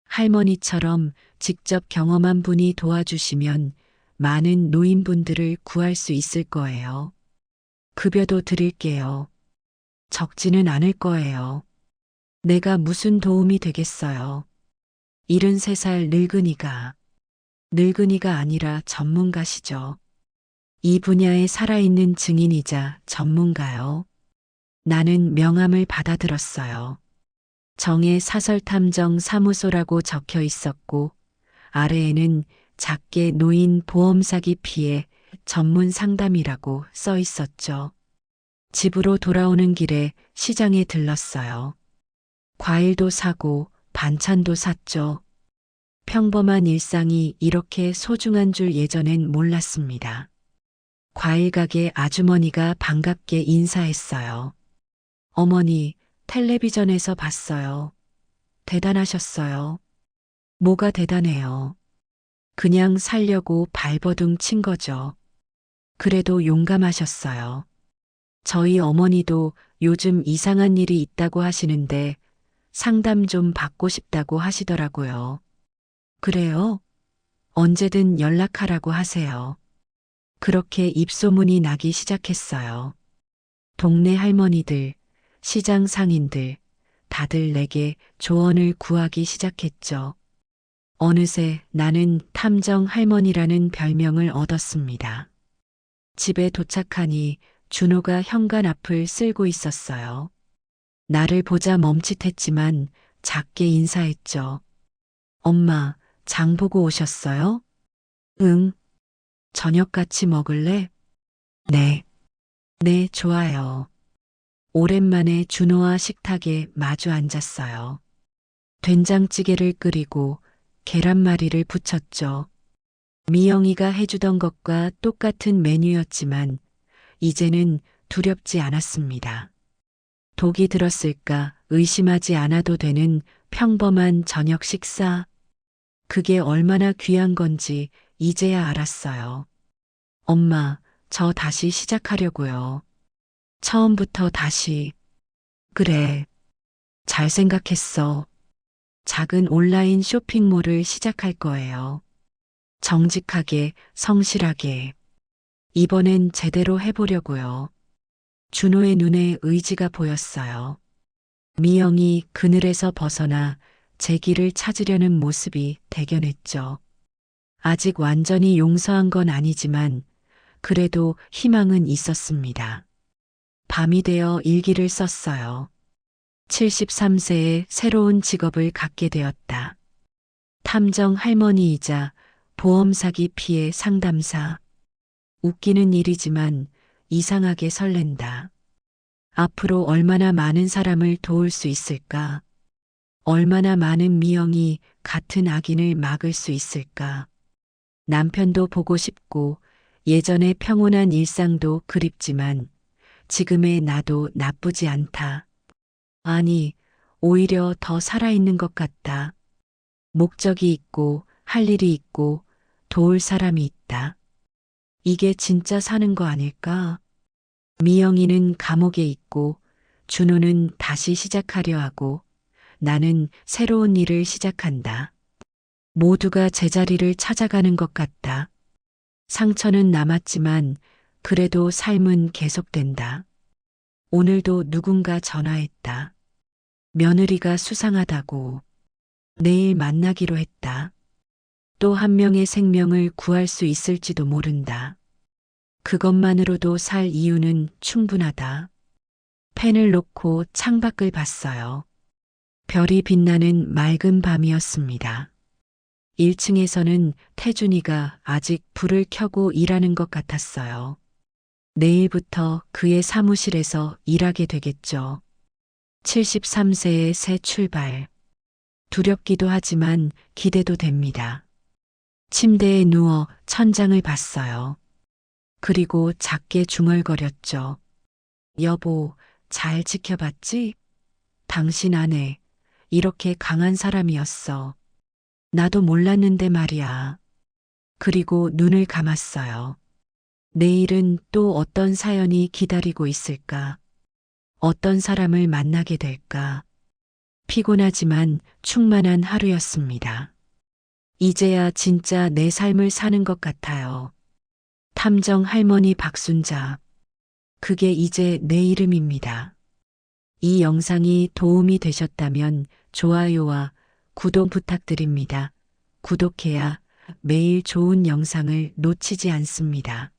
B: 할머니처럼 직접 경험한 분이 도와주시면 많은 노인분들을 구할 수 있을 거예요. 급여도 드릴게요. 적지는 않을 거예요. 내가 무슨 도움이 되겠어요. 73살 늙은이가 아니라 전문가시죠. 이 분야에 살아있는 증인이자 전문가요. 나는 명함을 받아들었어요. 정의 사설탐정 사무소라고 적혀 있었고 아래에는 작게 노인 보험 사기 피해 전문 상담이라고 써 있었죠. 집으로 돌아오는 길에 시장에 들렀어요. 과일도 사고 반찬도 샀죠. 평범한 일상이 이렇게 소중한 줄 예전엔 몰랐습니다. 과일 가게 아주머니가 반갑게 인사했어요. 어머니, 텔레비전에서 봤어요. 대단하셨어요. 뭐가 대단해요. 그냥 살려고 발버둥 친 거죠. 그래도 용감하셨어요. 저희 어머니도 요즘 이상한 일이 있다고 하시는데 상담 좀 받고 싶다고 하시더라고요. 그래요? 언제든 연락하라고 하세요. 그렇게 입소문이 나기 시작했어요. 동네 할머니들, 시장 상인들, 다들 내게 조언을 구하기 시작했죠. 어느새 나는 탐정 할머니라는 별명을 얻었습니다. 집에 도착하니 준호가 현관 앞을 쓸고 있었어요. 나를 보자 멈칫했지만 작게 인사했죠. 엄마, 장 보고 오셨어요? 응. 저녁 같이 먹을래? 네. 네, 좋아요. 오랜만에 준호와 식탁에 마주 앉았어요. 된장찌개를 끓이고 계란말이를 부쳤죠. 미영이가 해주던 것과 똑같은 메뉴였지만 이제는 두렵지 않았습니다. 독이 들었을까 의심하지 않아도 되는 평범한 저녁 식사. 그게 얼마나 귀한 건지 이제야 알았어요. 엄마, 저 다시 시작하려고요. 처음부터 다시. 그래. 잘 생각했어. 작은 온라인 쇼핑몰을 시작할 거예요. 정직하게, 성실하게. 이번엔 제대로 해보려고요. 준호의 눈에 의지가 보였어요. 미영이 그늘에서 벗어나 제 길을 찾으려는 모습이 대견했죠. 아직 완전히 용서한 건 아니지만 그래도 희망은 있었습니다. 밤이 되어 일기를 썼어요. 73세에 새로운 직업을 갖게 되었다. 탐정 할머니이자 보험 사기 피해 상담사. 웃기는 일이지만 이상하게 설렌다. 앞으로 얼마나 많은 사람을 도울 수 있을까? 얼마나 많은 미영이 같은 악인을 막을 수 있을까? 남편도 보고 싶고 예전의 평온한 일상도 그립지만 지금의 나도 나쁘지 않다. 아니, 오히려 더 살아있는 것 같다. 목적이 있고 할 일이 있고 도울 사람이 있다. 이게 진짜 사는 거 아닐까? 미영이는 감옥에 있고 준호는 다시 시작하려 하고 나는 새로운 일을 시작한다. 모두가 제자리를 찾아가는 것 같다. 상처는 남았지만 그래도 삶은 계속된다. 오늘도 누군가 전화했다. 며느리가 수상하다고. 내일 만나기로 했다. 또 한 명의 생명을 구할 수 있을지도 모른다. 그것만으로도 살 이유는 충분하다. 펜을 놓고 창밖을 봤어요. 별이 빛나는 맑은 밤이었습니다. 1층에서는 태준이가 아직 불을 켜고 일하는 것 같았어요. 내일부터 그의 사무실에서 일하게 되겠죠. 73세의 새 출발. 두렵기도 하지만 기대도 됩니다. 침대에 누워 천장을 봤어요. 그리고 작게 중얼거렸죠. 여보, 잘 지켜봤지? 당신 아내, 이렇게 강한 사람이었어. 나도 몰랐는데 말이야. 그리고 눈을 감았어요. 내일은 또 어떤 사연이 기다리고 있을까? 어떤 사람을 만나게 될까? 피곤하지만 충만한 하루였습니다. 이제야 진짜 내 삶을 사는 것 같아요. 탐정 할머니 박순자. 그게 이제 내 이름입니다. 이 영상이 도움이 되셨다면 좋아요와 구독 부탁드립니다. 구독해야 매일 좋은 영상을 놓치지 않습니다.